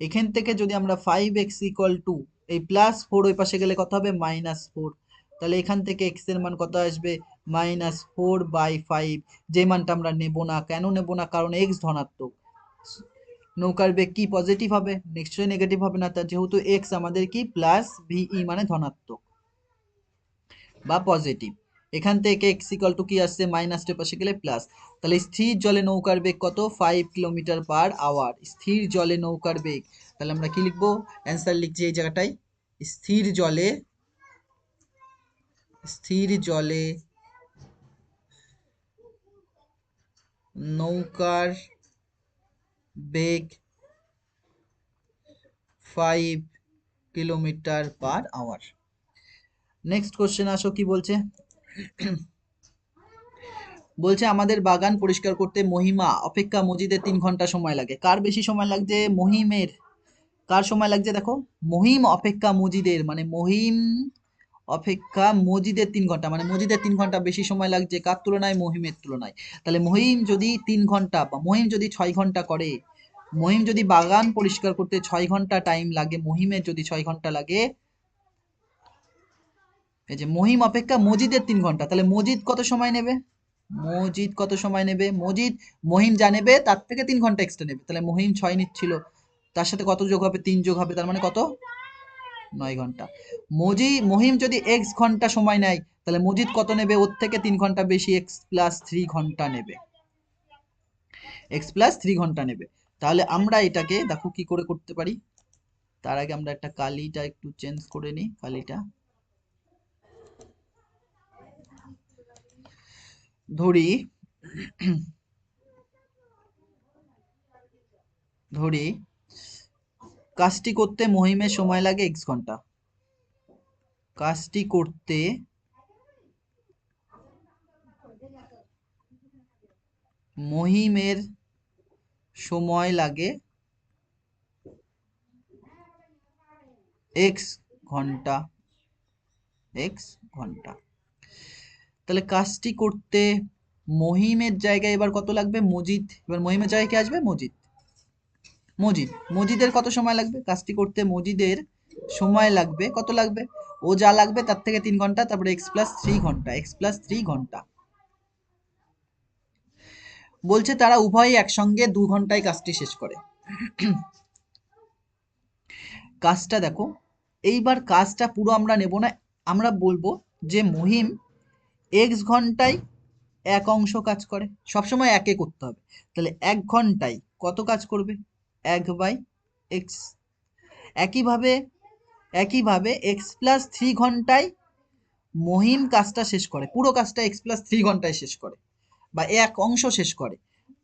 এখান থেকে যদি আমরা 5x ইকুয়াল টু এই +4 ওই পাশে গেলে কত হবে -4। তাহলে এখান থেকে x এর মান কত আসবে -4/5, যে মানটা আমরা নেব না। কেন নেব না? কারণ x ধনাত্মক, নৌকার বেগ কি পজিটিভ হবে? নিশ্চয়ই নেগেটিভ হবে না। তার যেহেতু x আমাদের কি +ve মানে ধনাত্মক বা পজিটিভ, এখান থেকে x ইকুয়াল টু কি আসছে মাইনাসের পাশে গেলে প্লাস। তাহলে স্থির জলে নৌকার বেগ কত 5 কিলোমিটার/আওয়ার। স্থির জলে নৌকার বেগ, তাহলে আমরা কি লিখবো? অ্যান্সার লিখছি এই জায়গাটায়, স্থির জলে নৌকার বেগ 5 কিলোমিটার/আওয়ার। নেক্সট কোশ্চেন আসো, কি বলছে? বলছে আমাদের বাগান পরিষ্কার করতে মহিমা অপেক্ষা মজিদের 3 ঘন্টা সময় লাগে। কার বেশি সময় লাগছে? মহিমের। কার সময় লাগছে দেখো, মহিম অপেক্ষা মজিদের, মানে মহিম অপেক্ষা মজিদের 3 ঘন্টা, মানে মজিদের 3 ঘন্টা বেশি সময় লাগছে কার তুলনায়? মহিমের তুলনায়। তাহলে মহিম যদি 3 ঘন্টা বা মহিম যদি 6 ঘন্টা করে, মহিম যদি বাগান পরিষ্কার করতে 6 ঘন্টা টাইম লাগে, মহিমের যদি 6 ঘন্টা লাগে, এই যে মহিম অপেক্ষা মজিদের 3 ঘন্টা, তাহলে মজিদ কত সময় নেবে? মজিদ কত সময় নেবে? মজিদ মহিম যা নেবে তার থেকে 3 ঘন্টা এক্সট্রা নেবে। তাহলে মহিম 6 নিচ্ছিল, তার সাথে কত যোগ হবে? 3 যোগ হবে, তার মানে কত? 9 ঘন্টা। মহিম যদি x ঘন্টা সময় নেয়, তাহলে মজিদ কত নেবে? ওর থেকে 3 ঘন্টা বেশি, x+3 ঘন্টা নেবে, x+3 ঘন্টা নেবে। তাহলে আমরা এটাকে দেখো কি করে করতে পারি। তার আগে আমরা একটা কালিটা একটু চেঞ্জ করে নিই, কালিটা ধরি ধরি কাজটি করতে মহিমের সময় লাগে x ঘন্টা। কাজটি করতে মহিমের সময় লাগে x ঘন্টা, x ঘন্টা। তাহলে কাজটি করতে মহিমের জায়গায় এবার কত লাগবে? মজিদ। এবার মহিমের জায়গায় কি আসবে? মজিদ। মজিদের কত সময় লাগবে? কাজটি করতে মজিদের সময় লাগবে কত লাগবে? ও যা লাগবে তার থেকে 3 ঘন্টা, তারপরে x+3 ঘন্টা, x+3 ঘন্টা। বলছে তারা উভয়ই একসঙ্গে 2 ঘন্টায় কাজটি শেষ করে। কাজটা দেখো, এইবার কাজটা পুরো আমরা নেব না, আমরা বলবো যে মহিম x ঘন্টায় 1 অংশ কাজ করে, সবসময় একে করতে হবে। তাহলে 1 ঘন্টায় কত কাজ করবে? 1/x। একইভাবে x+3 ঘন্টায় মহিম কাজটা শেষ করে, পুরো কাজটা x+3 ঘন্টায় শেষ করে বা 1 অংশ শেষ করে।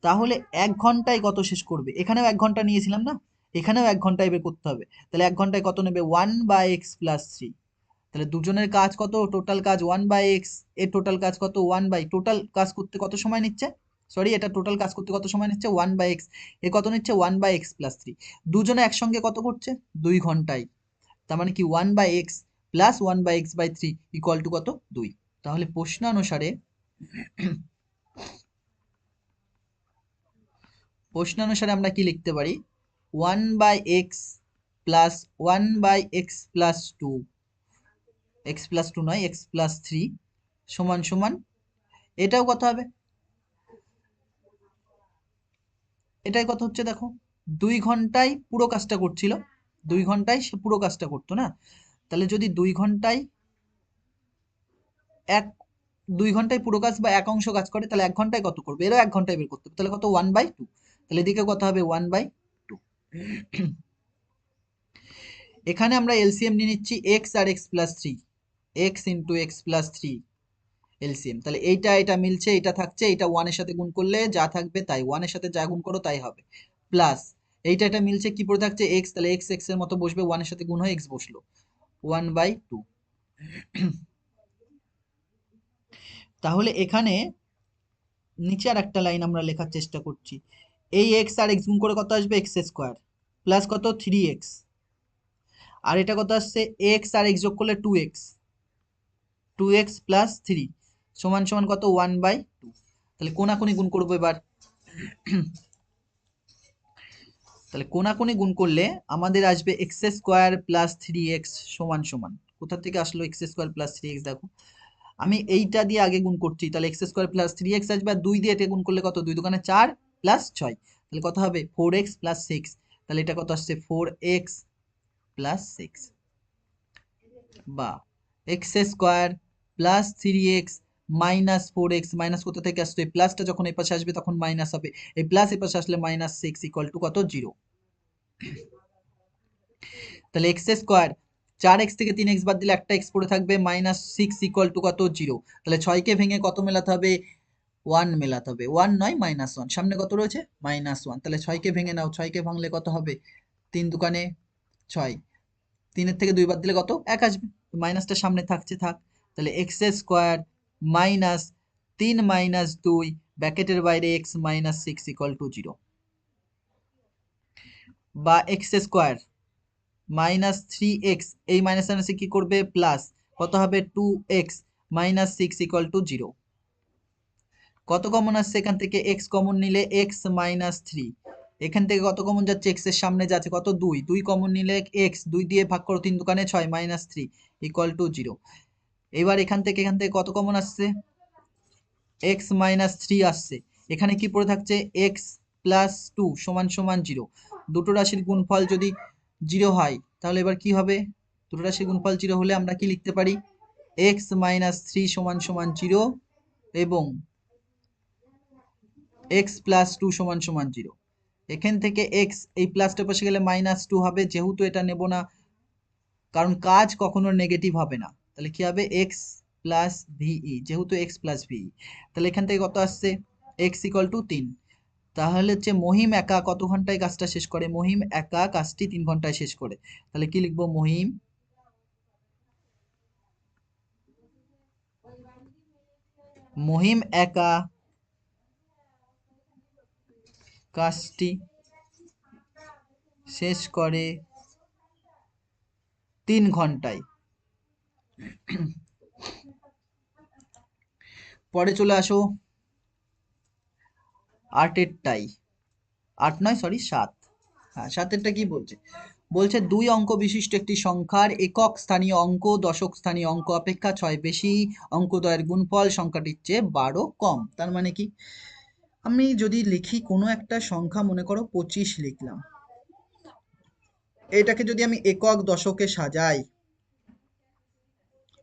তাহলে 1 ঘন্টায় কত শেষ করবে? এখানেও 1 ঘন্টা নিয়েছিলাম না, এখানেও 1 ঘন্টায় বের করতে হবে। তাহলে 1 ঘন্টায় কত নেবে? 1/x+3। তাহলে দুজনের কাজ কত? টোটাল কাজ 1/x, এর টোটাল কাজ কত? টোটাল কাজ করতে কত সময় নিচ্ছে? সরি, এটা টোটাল কাজ করতে কত সময় নিচ্ছে? 1/x। এ কত নিচ্ছে? 1/x+3। দুজনে একসঙ্গে কত করছে? 2 ঘন্টায়। তার মানে কি 1/x plus 1/x/3 equal to কত? 2। তাহলে প্রশ্নানুসারে আমরা কি লিখতে পারি? 1/x প্লাস 1/x+2, x+2 নয় x+3 সমান সমান, এটাও কত হবে? এটাই কত হচ্ছে দেখো, 2 ঘন্টায় পুরো কাজটা করছিল, 2 ঘন্টায় সে পুরো কাজটা করতো না। তাহলে যদি 2 ঘন্টায় এক 2 ঘন্টায় পুরো কাজ বা 1 অংশ কাজ করে, তাহলে 1 ঘন্টায় কত করবে? এরও 1 ঘন্টায় বের করতে হবে, তাহলে কত? 1/2। তাহলে এদিকে কত হবে? 1/2। এখানে আমরা এলসিএম নিয়ে নিচ্ছি x আর x+3, x into x+3 LCM. তাহলে এটা মিলছে, এটা থাকছে, এটা 1 এর সাথে গুণ করলে যা থাকবে তাই, 1 এর সাথে যা গুণ করো তাই হবে, প্লাস এটা মিলছে, কি পড়ে থাকছে? x, তাহলে x এর মতো বসবে, 1 এর সাথে গুণ হয়ে x বসলো, 1/2। তাহলে এখানে নিচে আর একটা লাইন আমরা লেখার চেষ্টা করছি। এই x আর x গুণ করে কত আসবে? x² প্লাস কত? 3x। আর এটা কত আসছে? x আর x যোগ করলে 2x, 2x প্লাস 3 সমান সমান কত? 1/2। তাহলে কোনাকুনি গুণ করবো এবার। তাহলে কোনাকুনি গুণ করলে আমাদের আসবে এক্স স্কোয়ার প্লাস 3x সমান সমান, কোথা থেকে আসলো এক্স স্কোয়ার প্লাস 3x? দেখো আমি এইটা দিয়ে আগে গুণ করছি, তাহলে এক্স স্কোয়ার প্লাস 3x আসবে, আর 2 দিয়ে এটা গুণ করলে কত, 2 দোকানে 4 প্লাস 6, তাহলে কত হবে 4x প্লাস 6, তাহলে এটা কত আসছে 4x প্লাস 6, বা x square plus 3x minus 4x, minus কোথা থেকে আসছে, এই প্লাসটা যখন এই পাশে আসবে তখন মাইনাস হবে, এই প্লাস এই পাশে আসলে মাইনাস 6 ইকুয়াল টু কত, 0। তাহলে এক্স স্কোয়ার 4x থেকে 3x বাদ দিলে একটা x পড়ে থাকবে, মাইনাস 6 ইকুয়াল টু কত, 0। তাহলে 6কে ভেঙে কত মেলাতে হবে, 1 মেলাতে হবে, 1 নয় -1, সামনে কত রয়েছে -1, তাহলে 6কে ভেঙে নাও, 6কে ভাঙলে কত হবে, 3 দুকানে 6, 3-এর থেকে 2 বাদ দিলে কত, 1 আসবে, মাইনাসটা সামনে থাকছে থাক, তাহলে এক্স স্কোয়ার মাইনাস 3 মাইনাস 2 ব্র্যাকেটের বাইরে x মাইনাস 6 ইকুয়াল টু 0, বা এক্স স্কোয়ার মাইনাস 3x, এই মাইনাস মাইনাসে কি করবে প্লাস, কত হবে 2x মাইনাস 6 ইকুয়াল টু 0। কত কমন আসছে এখান থেকে, x কমন নিলে x মাইনাস 3, এখান থেকে কত কমন যাচ্ছে, x এর সামনে যাচ্ছে কত 2, 2 কমন নিলে x, 2 দিয়ে ভাগ করো 3 দোকানে 6 মাইনাস 3 ইকুয়াল টু 0। এবার এখান থেকে কত কমন আসছে, x মাইনাস 3 আসছে, এখানে কি পড়ে থাকছে x প্লাস 2 সমান সমান 0, দুটো রাশির গুণফল যদি 0 হয় তাহলে এবার কি হবে, দুটো রাশির গুণফল 0 হলে আমরা কি লিখতে পারি, x মাইনাস 3 সমান সমান 0 এবং x প্লাস 2 সমান সমান 0। এখান থেকে x এই প্লাসটার পাশে গেলে মাইনাস 2 হবে, যেহেতু এটা নেব না কারণ কাজ কখনো নেগেটিভ হবে না, তাহলে কি হবে x প্লাস ভিই, যেহেতু x প্লাস ভিই, তাহলে এখান থেকে কত আসছে x ইকুয়াল টু 3, তাহলে হচ্ছে মহিম একা কত ঘন্টায় কাজটা শেষ করে, মহিম একা কাজটি 3 ঘন্টায় শেষ করে, তাহলে কি লিখবো, মহিম একা কাজটি শেষ করে 3 ঘন্টায়। পরে চলে আসো 8-এরটাই, 8 নয় সরি 7, হ্যাঁ 7-এরটা কি বলছে, বলছে 2 অঙ্ক বিশিষ্ট একটি সংখ্যার একক স্থানীয় অঙ্ক দশক স্থানীয় অঙ্ক অপেক্ষা 6 বেশি, অঙ্কদ্বয়ের গুণফল সংখ্যাটির চেয়ে 12 কম। তার মানে কি, আমি যদি লিখি কোনো একটা সংখ্যা, মনে করো 25 লিখলাম, এটাকে যদি আমি একক দশকে সাজাই,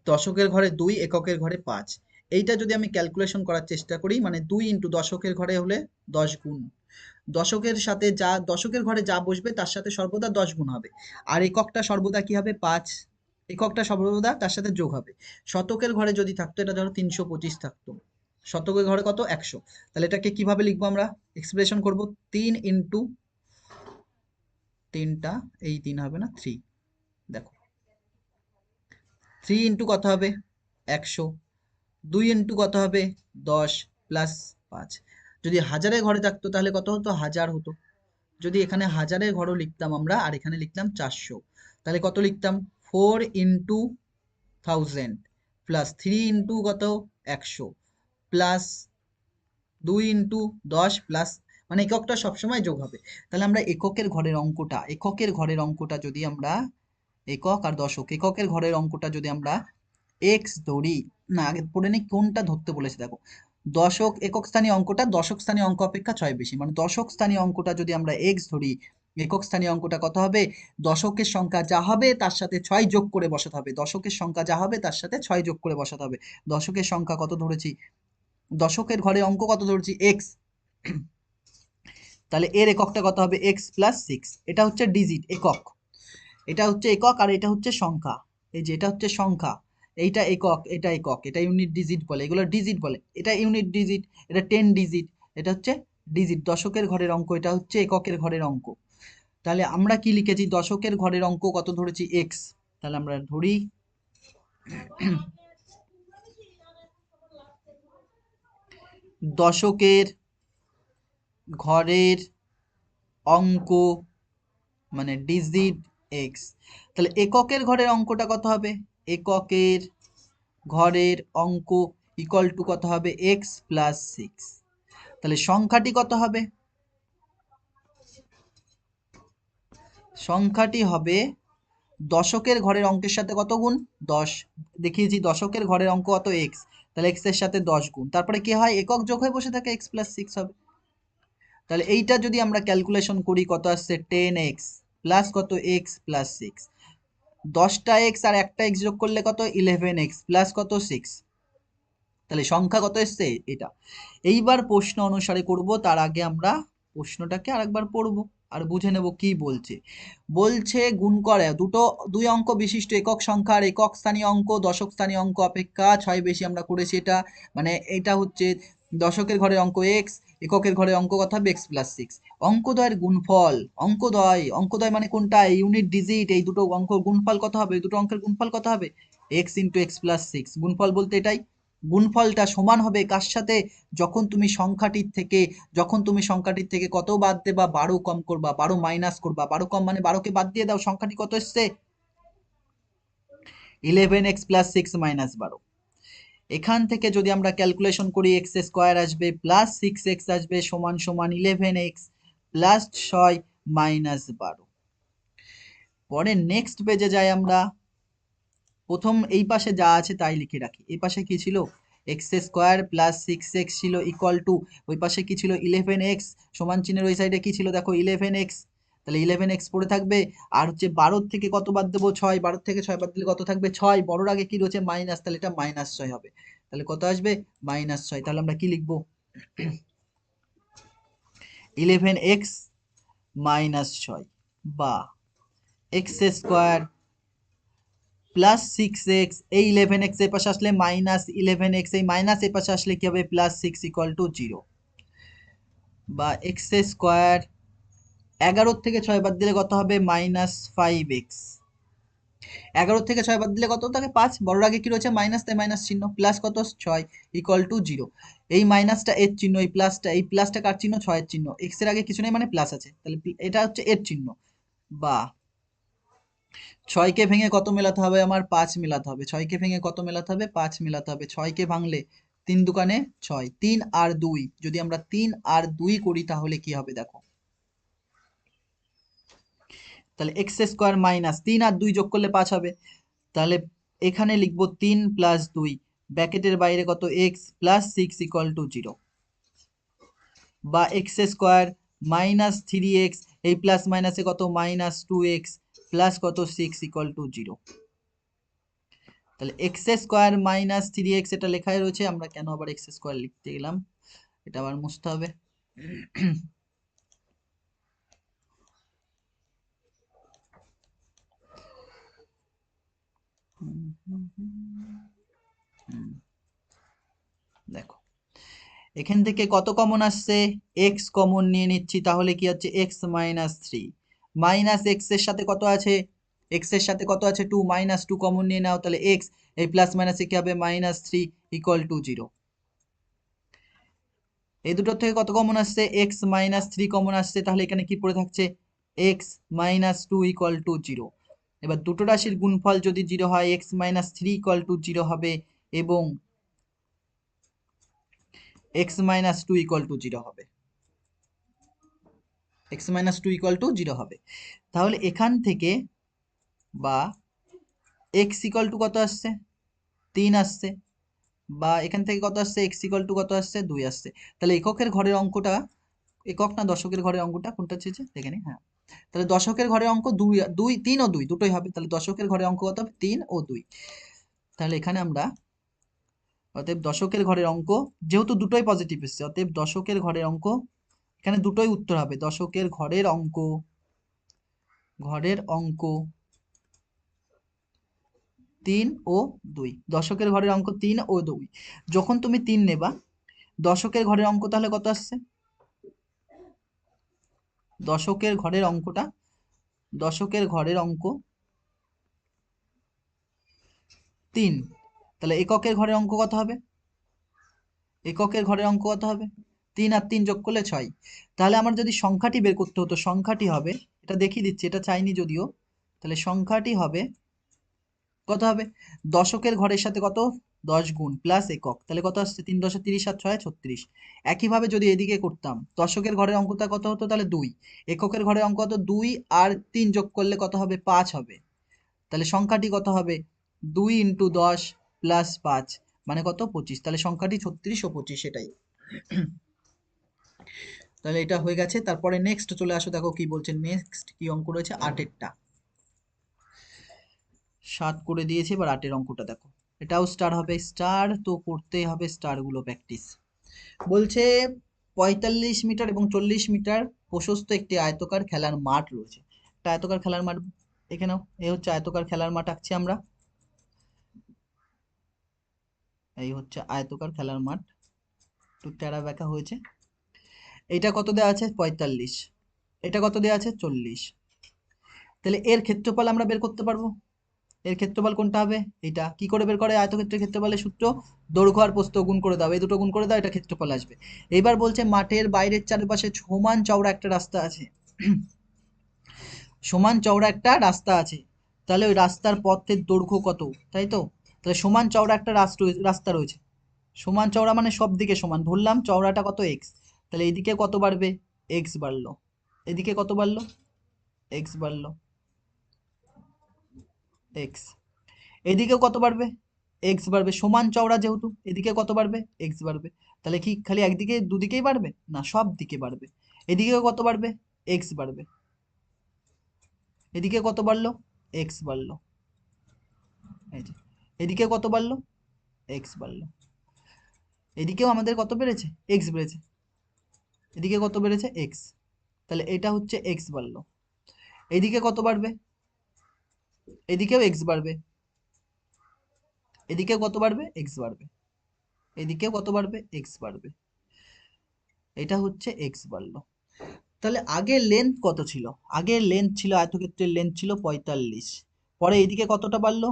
দশকের ঘরে 2, এককের ঘরে 5, এইটা যদি আমি ক্যালকুলেশন করার চেষ্টা করি, মানে 2 ইন্টু দশকের ঘরে হলে 10 গুণ, দশকের সাথে যা দশকের ঘরে যা বসবে তার সাথে সর্বদা 10 গুণ হবে, আর এককটা সর্বদা কি হবে 5, এককটা সর্বদা তার সাথে যোগ হবে। শতকের ঘরে যদি থাকতো, এটা ধরো 325 থাকতো, শতকের ঘরে কত 100, তাহলে এটাকে কিভাবে লিখবো আমরা, এক্সপ্রেশন করব 3 ইন্টু 3টা, এই 3 হবে না 3, দেখো 3 ইন্টু কত হবে 100, 2 ইন্টু কত হবে 10 প্লাস 5, যদি হাজারের ঘরে থাকতো তাহলে কত হতো, 1000 হতো, যদি এখানে হাজারের ঘরও লিখতাম আমরা আর এখানে লিখলাম 400, তাহলে কত লিখতাম 4 ইন্টু 1000 প্লাস 3 ইন্টু কত 100 প্লাস 2 ইন্টু 10 প্লাস, মানে এককটা সবসময় যোগ হবে। তাহলে আমরা এককের ঘরের অঙ্কটা যদি আমরা একক আর দশক, এককের ঘরের অঙ্কটা যদি আমরা এক্স ধরি, না আগে পড়ে নিই কোনটা ধরতে বলেছে, দেখো দশক একক স্থানীয় অঙ্কটা দশক স্থানীয় অঙ্ক অপেক্ষা 6 বেশি, মানে দশক স্থানীয় অঙ্কটা যদি আমরা এক্স ধরি, একক স্থানীয় অঙ্কটা কত হবে, দশকের সংখ্যা যা হবে তার সাথে 6 যোগ করে বসাতে হবে, দশকের সংখ্যা যা হবে তার সাথে 6 যোগ করে বসাতে হবে, দশকের সংখ্যা কত ধরেছি, দশকের ঘরে অঙ্ক কত ধরেছি এক্স, তাহলে এর এককটা কত হবে এক্স প্লাস 6, এটা হচ্ছে ডিজিট একক, এটা হচ্ছে একক আর এটা হচ্ছে সংখ্যা, এই যে এটা হচ্ছে সংখ্যা, এইটা একক এটা একক, এটা ইউনিট ডিজিট বলে, এগুলো ডিজিট বলে, এটা ইউনিট ডিজিট, এটা 10 ডিজিট, এটা হচ্ছে ডিজিট, দশকের ঘরের অঙ্ক, এটা হচ্ছে এককের ঘরের অঙ্ক। তাহলে আমরা কি লিখেছি, দশকের ঘরের অঙ্ক কত ধরেছি এক্স, তাহলে আমরা ধরি দশকের ঘরের অঙ্ক মানে ডিজিট এক্স, তাহলে এককের ঘরের অঙ্কটা কত হবে, এককের ঘরের অঙ্ক ইকুয়াল টু কত হবে এক্স প্লাস 6, তাহলে সংখ্যাটি কত হবে, সংখ্যাটি হবে দশকের ঘরের অঙ্কের সাথে কত গুণ 10 দেখিয়েছি দশকের ঘরের অঙ্ক কত x তাহলে x এর সাথে 10 গুণ তারপরে কি হয় একক যোগ হয়ে বসে থাকে x + 6 হবে তাহলে এইটা যদি আমরা ক্যালকুলেশন করি কত আসছে 10x প্লাস কত x + 6 10টা x আর একটা x যোগ করলে কত 11x প্লাস কত 6 তাহলে সংখ্যা কত এসছে এটা এইবার প্রশ্ন অনুসারে করব তার আগে আমরা প্রশ্নটাকে আরেকবার পড়ব আর বুঝে নেব কি বলছে বলছে গুণ করে দুই অঙ্ক বিশিষ্ট একক সংখ্যার একক স্থানীয় অঙ্ক দশক স্থানীয় অঙ্ক অপেক্ষা 6 বেশি আমরা করেছি এটা মানে এটা হচ্ছে দশকের ঘরের অঙ্ক x এককের ঘরের অঙ্ক কত হবে x + 6 অঙ্কদ্বয়ের গুণফল অঙ্কদ্বয় মানে কোনটা ইউনিট ডিজিট এই দুটো অঙ্ক গুণফল কত হবে দুটো অঙ্কের গুণফল কত হবে x × x + 6 গুণফল বলতে এটাই গুণফলটা সমান হবে কার সাথে যখন তুমি সংখ্যাটির থেকে কত বাদ দেবা 12 কম করবা 12 মাইনাস করবা 12 কম মানে 12 কে বাদ দিয়ে দাও সংখ্যাটি কত এসছে 11x + 6 - 12 এখান থেকে যদি আমরা ক্যালকুলেশন করি x² আসবে প্লাস 6x আসবে সমান সমান 11x প্লাস 6 মাইনাস 12 পরে নেক্সট পেজে যাই আমরা প্রথম এই পাশে যা আছে তাই লিখে রাখি এই পাশে কি ছিল x² প্লাস 6x ছিল ইকুয়াল টু ওই পাশে কি ছিল 11x সমান চিহ্নের ওই সাইডে কি ছিল দেখো 11x তাহলে 11x পড়ে থাকবে আর হচ্ছে 12 থেকে কত বাদ দেবো 6 12 থেকে 6 বাদ দিলে কত থাকবে 6 বড়র আগে কি রয়েছে মাইনাস তাহলে এটা -6 হবে তাহলে কত আসবে -6 তাহলে আমরা কি লিখবো 11x -6 বা x² প্লাস 6x এই 11x এর পাশে আসলে -11x এই মাইনাস এর পাশে আসলে কি হবে +6 = 0 বা x² 11 থেকে 6 বাদ দিলে কত হবে -5x 11 থেকে 6 বাদ দিলে কত থাকে 5 বড়র আগে কি রয়েছে মাইনাস তাই মাইনাস চিহ্ন প্লাস কত 6 = 0 এই মাইনাসটা এর চিহ্ন এই প্লাসটা কার চিহ্ন 6 এর চিহ্ন x এর আগে কিছু নেই মানে প্লাস আছে তাহলে এটা হচ্ছে এর চিহ্ন বা 6 কে ভেঙে কত মেলাতে হবে আমার 5 মেলাতে হবে 6 কে ভেঙে কত মেলাতে হবে 5 মেলাতে হবে 6 কে ভাঙলে 3 দুকানে 6 3 আর 2 যদি আমরা 3 আর 2 করি তাহলে কি হবে দেখো তাহলে x² মাইনাস 3 আর 2 যোগ করলে 5 হবে তাহলে এখানে লিখবো 3 + 2 ব্র্যাকেটের বাইরে কত x + 6 = 0 বা x² -3x এই প্লাস মাইনাসে কত -2x প্লাস কত 6 = 0 তাহলে x² -3x এটা লেখাই রয়েছে আমরা কেন আবার x² লিখতে গেলাম এটা আবার মুছতে হবে দেখো এখান থেকে কত কমন আসছে x কমন নিয়ে নিচ্ছি তাহলে কি হচ্ছে x - 3 মাইনাস x এর সাথে কত আছে x এর সাথে কত আছে 2 -2 কমন নিয়ে নাও তাহলে x এই প্লাস মাইনাসে কি হবে -3 = 0 এই দুটোর থেকে কত কমন আসছে x - 3 কমন আসছে তাহলে এখানে কি পড়ে থাকছে x - 2 = 0 এবার দুটো রাশির গুণফল যদি 0 হয় x - 3 = 0 হবে এবং x - 2 = 0 হবে x - 2 = 0 হবে তাহলে এখান থেকে বা x = কত আসছে 3 আসছে বা এখান থেকে কত আসছে x = কত আসছে 2 আসছে তাহলে এককের ঘরের অঙ্কটা একক না দশকের ঘরের অঙ্কটা কোনটা চেয়েছে দেখে নি হ্যাঁ তাহলে দশকের ঘরের অঙ্ক 2 3 ও 2 দুটোই হবে তাহলে দশকের ঘরের অঙ্ক কত হবে 3 ও 2 তাহলে এখানে আমরা অতএব দশকের ঘরের অঙ্ক যেহেতু দুটোই পজিটিভ এসছে অতএব দশকের ঘরের অঙ্ক এখানে দুটোই উত্তর হবে দশকের ঘরের অঙ্ক 3 ও 2 দশকের ঘরের অঙ্ক 3 ও 2 যখন তুমি 3 নেবা দশকের ঘরের অঙ্ক তাহলে কত আসছে দশকের ঘরের অঙ্ক 3 তাহলে এককের ঘরের অঙ্ক কত হবে 3 আর 3 যোগ করলে 6 তাহলে আমার যদি সংখ্যাটি বের করতে হতো সংখ্যাটি হবে এটা দেখিয়ে দিচ্ছি এটা চাইনি যদিও তাহলে সংখ্যাটি হবে কত হবে দশকের ঘরের সাথে কত 10 গুণ প্লাস একক, তাহলে কত আসছে 3 10 30 আর 6 36। একইভাবে যদি এদিকে করতাম, দশকের ঘরের অঙ্কটা কত হতো তাহলে 2, এককের ঘরের অঙ্ক কত 2 আর 3 যোগ করলে কত হবে 5 হবে, তাহলে সংখ্যাটি কত হবে 2 ইন্টু 10 প্লাস 5 মানে কত 25, তাহলে সংখ্যাটি 36 ও 25 এটাই। তাহলে এটা হয়ে গেছে। তারপরে নেক্সট চলে আসো, দেখো কি বলছে, নেক্সট কি অঙ্ক রয়েছে 8এরটা, 7 করে দিয়েছে, এবার 8এর অঙ্কটা দেখো। এটাও স্টার হবে, স্টার তো করতেই হবে, স্টার গুলো প্র্যাকটিস। বলছে 45 মিটার এবং 40 মিটার প্রশস্ত একটি আয়তকার খেলার মাঠ রয়েছে। একটা আয়তকার খেলার মাঠ, এখানেও এই হচ্ছে আয়তকার খেলার মাঠ আঁকছি আমরা, এই হচ্ছে আয়তকার খেলার মাঠ, একটু টেরা বেঁকা হয়েছে। এটা কত দেওয়া আছে 45, এটা কত দেওয়া আছে 40, তাহলে এর ক্ষেত্রফল আমরা বের করতে পারবো। এর ক্ষেত্রফল কোনটা হবে, এটা কি করে বের করে আয়তক্ষেত্রের ক্ষেত্রফলের সূত্র, দৈর্ঘ্য আর প্রস্থ গুণ করে দাও, এই দুটো গুণ করে দাও, এটা ক্ষেত্রফল আসবে। এইবার বলছে মাঠের বাইরের চারপাশে সমান চওড়া একটা রাস্তা আছে, সমান চওড়া একটা রাস্তা আছে, তাহলে ওই রাস্তার পথের দৈর্ঘ্য কত, তাই তো, তাহলে সমান চওড়া একটা রাস্তা রয়েছে, সমান চওড়া মানে সব দিকে সমান, ধরলাম চওড়াটা কত এক্স, তাহলে এইদিকে কত বাড়বে এক্স বাড়লো, এদিকে কত বাড়লো এক্স বাড়লো, এক্স, এদিকেও কত বাড়বে এক্স বাড়বে, সমান চওড়া যেহেতু এদিকে কত বাড়বে এক্স বাড়বে, তাহলে কি খালি একদিকে দুদিকেই বাড়বে না, সব দিকে বাড়বে, এদিকেও কত বাড়বে এক্স বাড়বে, এদিকে কত বাড়লো এক্স বাড়লো, এই যে এদিকে কত বাড়লো এক্স বাড়লো, এদিকেও আমাদের কত বেড়েছে এক্স বেড়েছে, এদিকে কত বেড়েছে এক্স, তাহলে এটা হচ্ছে এক্স বাড়লো, এদিকে কত বাড়বে এদিকেও এক্স বাড়বে, এদিকে কত বাড়বে এক্স বাড়বে, এদিকে কত বাড়বে এক্স বাড়বে, এটা হচ্ছে এক্স বাড়লো। তাহলে আগে লেন্থ কত ছিল, আগে লেন্থ ছিল, আয়তক্ষেত্রের লেন্থ ছিল 45, পরে এদিকে কতটা বাড়লো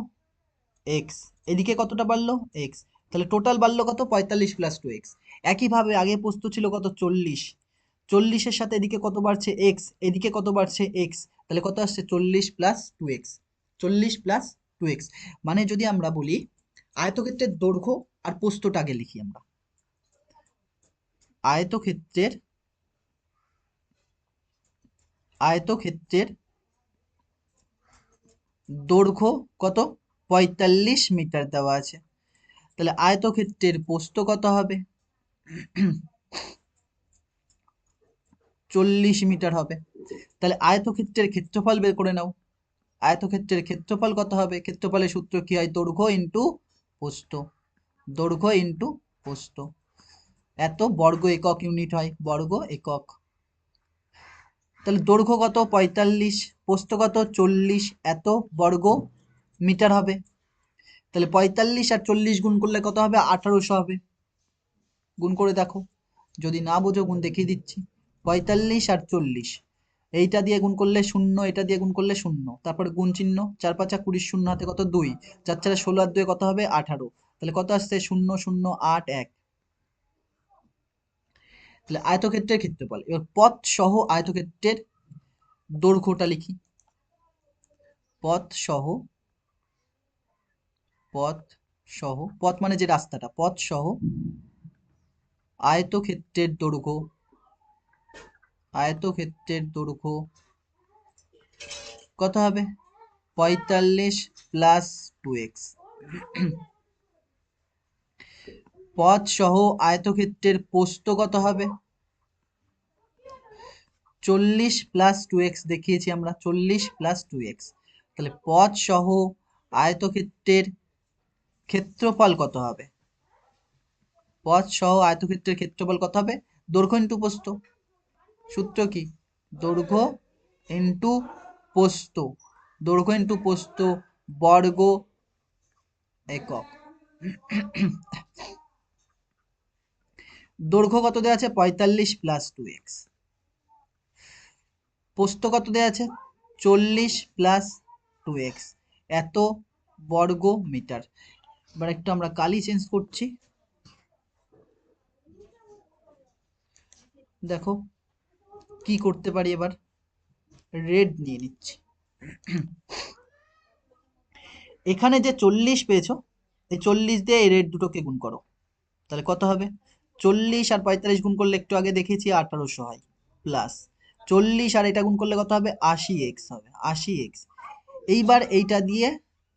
এক্স, এদিকে কতটা বাড়লো এক্স, তাহলে টোটাল বাড়লো কত 45 প্লাস 2x। একইভাবে আগে প্রস্থ ছিল কত 40, 40-এর সাথে এদিকে কত বাড়ছে এক্স, এদিকে কত বাড়ছে এক্স, তাহলে কত আসছে 40 প্লাস 2x, 40 প্লাস 2x। মানে যদি আমরা বলি আয়তক্ষেত্রের দৈর্ঘ্য আর প্রস্থটা আগে লিখি আমরা, আয়তক্ষেত্রের আয়তক্ষেত্রের দৈর্ঘ্য কত 45 মিটার দেওয়া আছে, তাহলে আয়তক্ষেত্রের প্রস্থ কত হবে 40 মিটার হবে, তাহলে আয়তক্ষেত্রের ক্ষেত্রফল বের করে নাও, আয়তক্ষেত্রের ক্ষেত্রফল কত হবে, ক্ষেত্রফলের সূত্র কি হয় দৈর্ঘ্য ইন্টু প্রস্থ, দৈর্ঘ্য ইন্টু প্রস্থ, এত বর্গ একক ইউনিট হয় বর্গ একক, তাহলে দৈর্ঘ্য কত 45, প্রস্থ কত 40, এত বর্গ মিটার হবে, তাহলে 45 আর 40 গুণ করলে কত হবে 1800 হবে, গুণ করে দেখো, যদি না বোঝো গুণ দেখিয়ে দিচ্ছি, 45 আর 40, এইটা দিয়ে গুণ করলে শূন্য, এটা দিয়ে গুণ করলে শূন্য, তারপরে গুণ চিহ্ন, 4 5 20, শূন্য হাতে কত 2, 4 4 16 আর 2 কত হবে 18, তাহলে কত আসছে 0 0 8 1, তাহলে আয়তক্ষেত্রের ক্ষেত্রফল। এবার পথ সহ আয়তক্ষেত্রের দৈর্ঘ্যটা লিখি, পথ সহ, পথ সহ, পথ মানে যে রাস্তাটা, পথ সহ আয়তক্ষেত্রের দৈর্ঘ্য, আয়তক্ষেত্রের দৈর্ঘ্য কত হবে 45 প্লাস 2x, পথ সহ আয়তক্ষেত্রের প্রস্থ কত হবে 40 প্লাস 2x, দেখিয়েছি আমরা 40 প্লাস 2x, তাহলে পথ সহ আয়তক্ষেত্রের ক্ষেত্রফল কত হবে, পথ সহ আয়তক্ষেত্রের ক্ষেত্রফল কত হবে দৈর্ঘ্য ইন্টু প্রস্থ, সূত্র কি দৈর্ঘ্য ইন্টু প্রস্থ, দৈর্ঘ্য ইন্টু প্রস্থ বর্গ একক, দৈর্ঘ্য কত দেওয়া আছে 45 প্লাস 2x, প্রস্থ কত দেওয়া আছে 40 প্লাস 2x, এত বর্গ মিটার। এবার একটু আমরা কালি চেঞ্জ করছি, দেখো কি করতে পারি, এবার রেড নিয়ে নিচ্ছি, এখানে যে 40 পেয়েছো এই 40 দিয়ে এই রেড দুটোকে গুণ করো, তাহলে কত হবে? 40 আর 45 গুণ করলে একটু আগে দেখেছি 1800 হয়, প্লাস 40 আর এটা গুণ করলে কত হবে? 80x হবে, 80x। এইবার এইটা দিয়ে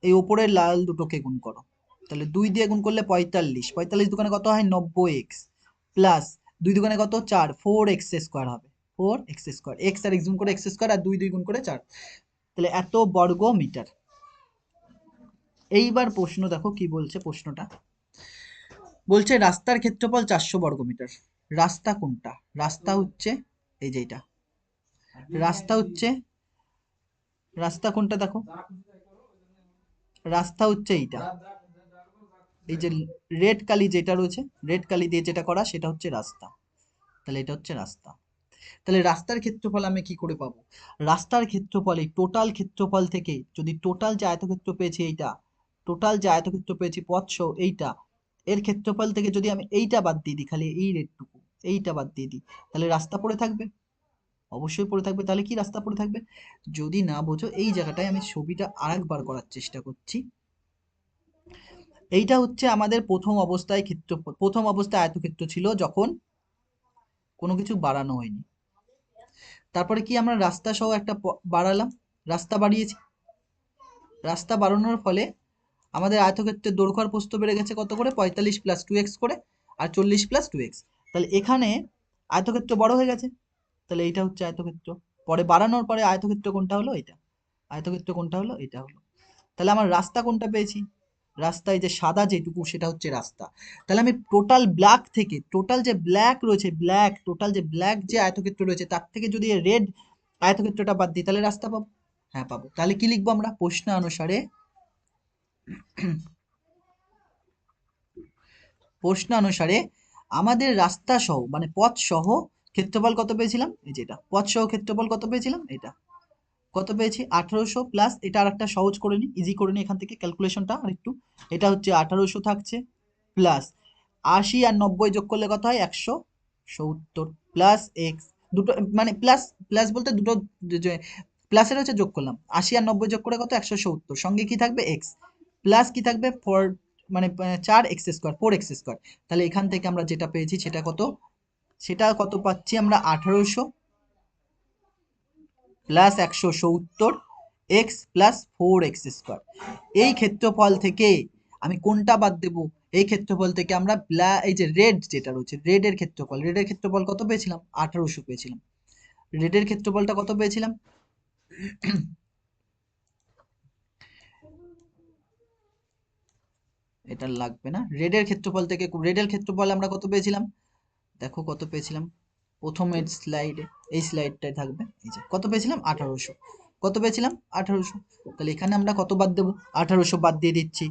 এই ওপরের লাল দুটোকে গুণ করো, তাহলে 2 দিয়ে গুণ করলে 45, 45 দোকানে কত হয়? 90x, প্লাস 2 দোকানে কত? 4, 4x স্কোয়ার হবে, 4x স্কোয়ার, x আর x গুণ করে x স্কোয়ার, আর 2 2 গুণ করে 4, তাহলে এত বর্গ মিটার। এইবার প্রশ্ন দেখো কি বলছে প্রশ্নটা, বলছে রাস্তার ক্ষেত্রফল 400 বর্গ মিটার। রাস্তা কোনটা? রাস্তা হচ্ছে এই যে এটা, রাস্তা হচ্ছে, রাস্তা কোনটা দেখো, রাস্তা হচ্ছে এইটা, এই যে রেড কালি যেটা রয়েছে, রেড কালি দিয়ে যেটা করা সেটা হচ্ছে রাস্তা, তাহলে এটা হচ্ছে রাস্তা। তাহলে রাস্তার ক্ষেত্রফল আমি কি করে পাবো? রাস্তার ক্ষেত্রফল এই টোটাল ক্ষেত্রফল থেকে যদি টোটাল যে আয়তক্ষেত্র পেয়েছি এইটা, টোটাল যে আয়তক্ষেত্র পেয়েছি পথ সহ এইটা, এর ক্ষেত্রফল থেকে যদি আমি এইটা বাদ দিয়ে দিই, খালি এই রেডটুকু, এইটা বাদ দিয়ে দিই, তাহলে রাস্তা পড়ে থাকবে, অবশ্যই পড়ে থাকবে। তাহলে কি রাস্তা পড়ে থাকবে? যদি না বোঝো এই জায়গাটায় আমি ছবিটা আরেকবার করার চেষ্টা করছি। এইটা হচ্ছে আমাদের প্রথম অবস্থায় ক্ষেত্রফল, প্রথম অবস্থায় আয়তক্ষেত্র ছিল যখন কোনো কিছু বাড়ানো হয়নি। তারপরে কি আমরা রাস্তা সহ একটা বাড়ালাম, রাস্তা বাড়িয়েছি, রাস্তা বাড়ানোর ফলে আমাদের আয়তক্ষেত্রের দৈর্ঘ্য আর প্রস্থ বেড়ে গেছে কত করে? 45 প্লাস 2x করে, আর 40 প্লাস 2x। তাহলে এখানে আয়তক্ষেত্র বড় হয়ে গেছে, তাহলে এইটা হচ্ছে আয়তক্ষেত্র। পরে বাড়ানোর পরে আয়তক্ষেত্র কোনটা হলো? এটা। আয়তক্ষেত্র কোনটা হলো? এটা হলো। তাহলে আমার রাস্তা কোনটা পেয়েছি? রাস্তায় যে সাদা যেটুকু সেটা হচ্ছে রাস্তা। তাহলে আমি টোটাল ব্ল্যাক থেকে, টোটাল যে ব্ল্যাক রয়েছে, ব্ল্যাক, টোটাল যে ব্ল্যাক যে আয়তক্ষেত্র রয়েছে তার থেকে যদি রেড আয়তক্ষেত্রটা বাদ দিই তাহলে রাস্তা পাবো। হ্যাঁ পাবো। তাহলে কি লিখবো আমরা প্রশ্ন অনুসারে? প্রশ্ন অনুসারে আমাদের রাস্তা সহ মানে পথ সহ ক্ষেত্রফল কত পেয়েছিলাম? এই যেটা পথ সহ ক্ষেত্রফল কত পেয়েছিলাম? এটা কত পেয়েছি? 1800 প্লাস এটা আর একটা সহজ করে নি, ইজি করে নি এখান থেকে ক্যালকুলেশনটা আর একটু, এটা হচ্ছে 1800 থাকছে, প্লাস 80 আর 90 যোগ করলে কত হয়? 170, প্লাস এক্স, দুটো মানে প্লাস, প্লাস বলতে দুটো যে প্লাসের হচ্ছে যোগ করলাম, 80 আর 90 যোগ করে কত? 170, সঙ্গে কি থাকবে? এক্স, প্লাস কি থাকবে? 4, মানে 4x স্কোয়ার, 4x স্কোয়ার। তাহলে এখান থেকে আমরা যেটা পেয়েছি সেটা কত? সেটা কত পাচ্ছি আমরা? 1800 plus 170 x plus 4x square. এই ক্ষেত্রফল থেকে আমি কোনটা বাদ দেব? এই ক্ষেত্রফল থেকে আমরা এই যে রেড যেটা রয়েছে, রেডের ক্ষেত্রফল, রেডের ক্ষেত্রফল কত পেয়েছিলাম? 1800 পেয়েছিলাম। রেডের ক্ষেত্রফলটা কত পেয়েছিলাম? এটা লাগবে না। রেডের ক্ষেত্রফল থেকে, রেডের ক্ষেত্রফল আমরা কত পেয়েছিলাম? দেখো কত পেয়েছিলাম প্রথমের স্লাইডে, এই স্লাইডটাই থাকবে, এই যে কত পেয়েছিলাম? 1800। কত পেয়েছিলাম? 1800। তাহলে এখানে আমরা কত বাদ দেবো? 1800 বাদ দিয়ে দিচ্ছি।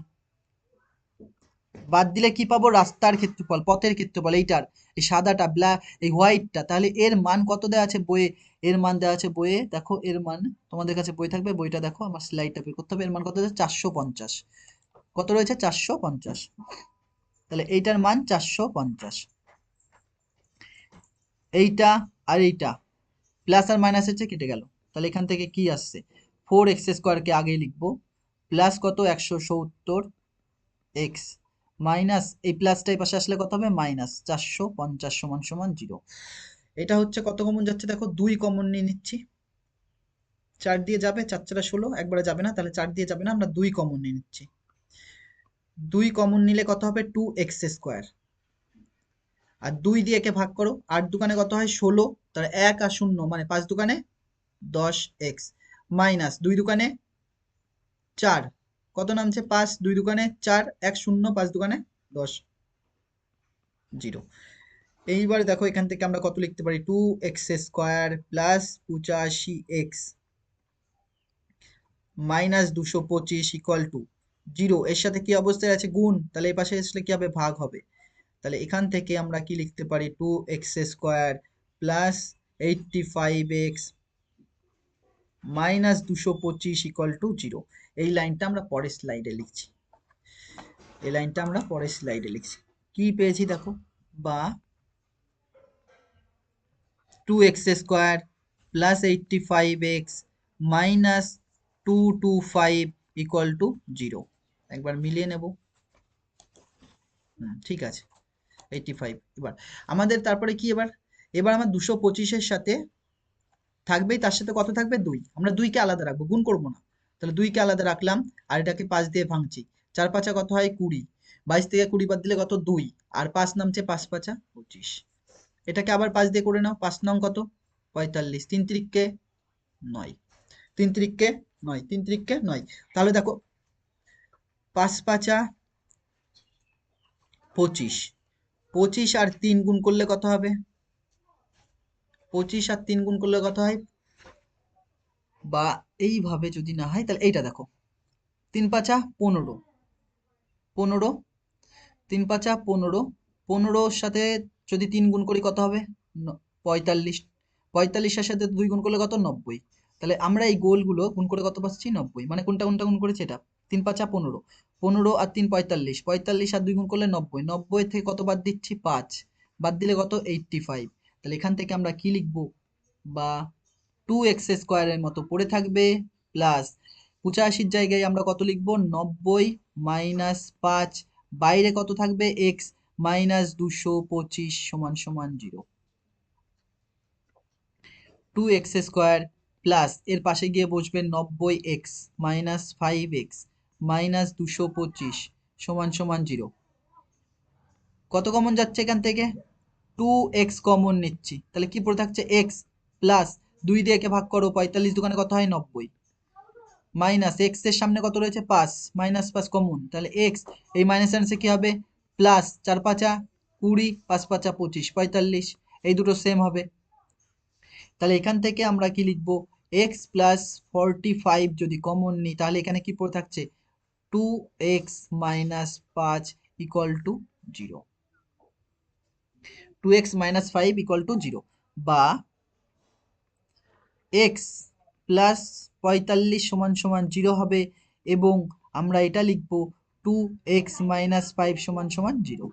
বাদ দিলে কি পাবো? রাস্তার ক্ষেত্রফল, পথের ক্ষেত্রফল, এইটার এই সাদাটা এই হোয়াইটটা, তাহলে এর মান কত দেওয়া আছে বইয়ে? এর মান দেওয়া আছে বইয়ে, দেখো এর মান, তোমাদের কাছে বই থাকবে, বইটা দেখো, আমার স্লাইডটা বের করতে হবে। এর মান কত আছে? 450। কত রয়েছে? 450। তাহলে এইটার মান 450। এইটা আর এইটা প্লাস আর মাইনাস হচ্ছে কেটে গেল, তাহলে এখান থেকে কি আসছে? 4x স্কোয়ারকে আগেই লিখবো, প্লাস কত? 170 এক্স, মাইনাস এই প্লাসটা এই পাশে আসলে কত হবে? মাইনাস 450 সমান সমান 0। এটা হচ্ছে কত কমন যাচ্ছে দেখো, 2 কমন নিয়ে নিচ্ছি। 4 দিয়ে যাবে, 4 4 16, একবারে যাবে না, তাহলে 4 দিয়ে যাবে না, আমরা 2 কমন নিয়ে নিচ্ছি। 2 কমন নিলে কত হবে? 2x square. আর 2 দিয়ে একে ভাগ করো, 8 দুকানে কত হয়? 16, তাহলে 1 আর 0 মানে 5 দুকানে 10x, মাইনাস 2 দুকানে 4, কত নামছে? 5, 2 দুকানে 4, 1 0, 5 দুকানে 10, 0। এইবার দেখো এখান থেকে আমরা কত লিখতে পারি? 2x square plus 85x minus 225 equal to 0। এর সাথে কি অবস্থায় আছে? গুণ, তাহলে এই পাশে আসলে কি হবে? ভাগ হবে। তাহলে এখান থেকে আমরা কি লিখতে পারি? 2x square plus 85x minus 225 equal to 0। এই লাইনটা আমরা পরের স্লাইডে লিখছি, এই লাইনটা আমরা পরের স্লাইডে লিখছি। কি পেয়েছি দেখো, বা 2x square plus 85x minus 225 equal to 0। একবার মিলিয়ে নেব। ঠিক আছে, 85। এবার আমাদের তারপরে কি, এবার এবার আমার 225-এর সাথে থাকবেই, তার সাথে কত থাকবে, 2। আমরা 2কে আলাদা রাখবো, গুণ করবো না। তাহলে 2কে আলাদা রাখলাম, আর এটাকে 5 দিয়ে ভাঙছি। 4 5 কত হয়, 20। 22 থেকে 20 বাদ দিলে কত, 2। আর 5 নামছে, 5 5 25। এটাকে আবার 5 দিয়ে করে নাও, 5 নং কত, 45। 3 3 9, 3 3 9, 3 3 9। তাহলে দেখো 5 5 25, 25 আর 3 গুণ করলে কত হবে, 25 আর 3 গুণ করলে কত হয়, বা এইভাবে যদি না হয় তাহলে এইটা দেখো, 3 5 15, 15, 3 5 15, 15-র সাথে যদি 3 গুণ করি কত হবে, 45, 45-এর সাথে 2 গুণ করলে কত, 90। তাহলে আমরা এই গোলগুলো গুণ করে কত পাচ্ছি, 90। মানে কোনটা কোনটা গুণ করেছি, এটা 3 5 15, 15 আর 3 45, 45 আর 2 গুণ করলে 90, 90 থেকে কত বাদ দিচ্ছি, 5, বাদ দিলে কত, 85। তাহলে এখান থেকে আমরা কি লিখবো, বা 2x² মতো পড়ে থাকবে, প্লাস 85-র জায়গায় আমরা কত লিখবো, 90 মাইনাস 5, বাইরে কত থাকবে, x মাইনাস 225 সমান সমান 0। 2x² প্লাস এর পাশে গিয়ে বসবে 90x মাইনাস 5x মাইনাস 225 সমান সমান 0। কত কমন যাচ্ছে এখান থেকে, 2x কমন নিচ্ছি, তাহলে কি পড়ে থাকছে, x প্লাস 2 দিয়ে একে ভাগ করো, 45 দোকানে কত হয়, 90, মাইনাস x এর সামনে কত রয়েছে, 5, মাইনাস 5 কমন, তাহলে x, এই মাইনাস আনসে কি হবে, প্লাস 4 5 20, 5 5 25, 45, এই দুটো সেম হবে। তাহলে এখান থেকে আমরা কি লিখবো, x প্লাস 45 যদি কমন নিই, তাহলে এখানে কি পড়ে থাকছে, 2x minus 5 equal to 0। 2x minus 5 equal to 0, বা x প্লাস 45 সমান সমান 0 হবে, এবং আমরা এটা লিখবো 2x মাইনাস 5 সমান সমান 0।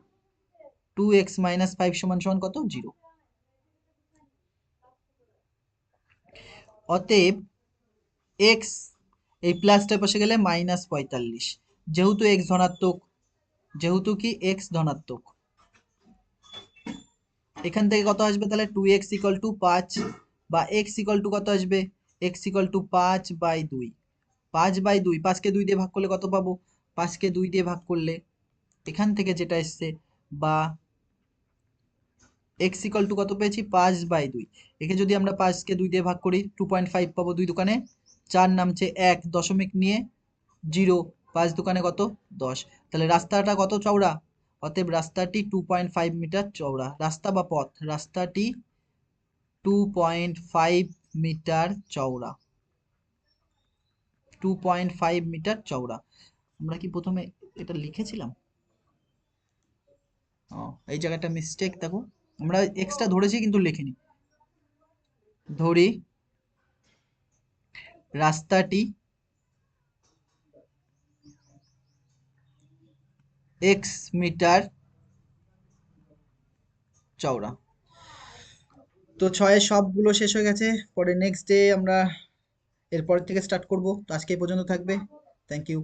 2x মাইনাস 5 সমান সমান কত, 0। অতএব x, এই প্লাসটার পাশে গেলে মাইনাস 45, যেহেতু x ধনাত্মক, যেহেতু কি x ধনাত্মক, এখান থেকে কত আসবে, তাহলে 2x ইকুয়াল টু 5, বা x ইকুয়াল টু কত আসবে, x ইকুয়াল টু 5/2, 5/2, 5কে 2 দিয়ে ভাগ করলে কত পাবো, 5কে 2 দিয়ে ভাগ করলে এখান থেকে যেটা এসছে, বা x ইকুয়াল টু কত পেয়েছি, 5/2। একে যদি আমরা 5কে 2 দিয়ে ভাগ করি, 2.5 পাবো, 2 দোকানে 4 নামছে 1, দশমিক নিয়ে 0, 5 দোকানে কত, 10। তাহলে রাস্তাটা কত চওড়া, অতএব রাস্তাটি 2.5 মিটার চওড়া, রাস্তা বা পথ, রাস্তাটি 2.5 মিটার চওড়া, 2.5 মিটার চওড়া। আমরা কি প্রথমে এটা লিখেছিলাম, এই জায়গাটা মিস্টেক, দেখো আমরা এক্সটা ধরেছি কিন্তু লিখিনি। ধরি রাস্তাটি x মিটার চওড়া। তো 6-এর সবগুলো শেষ হয়ে গেছে, পরে নেক্সট ডে আমরা এরপর থেকে স্টার্ট করব। তো আজকে এই পর্যন্ত থাকবে, থ্যাংক ইউ।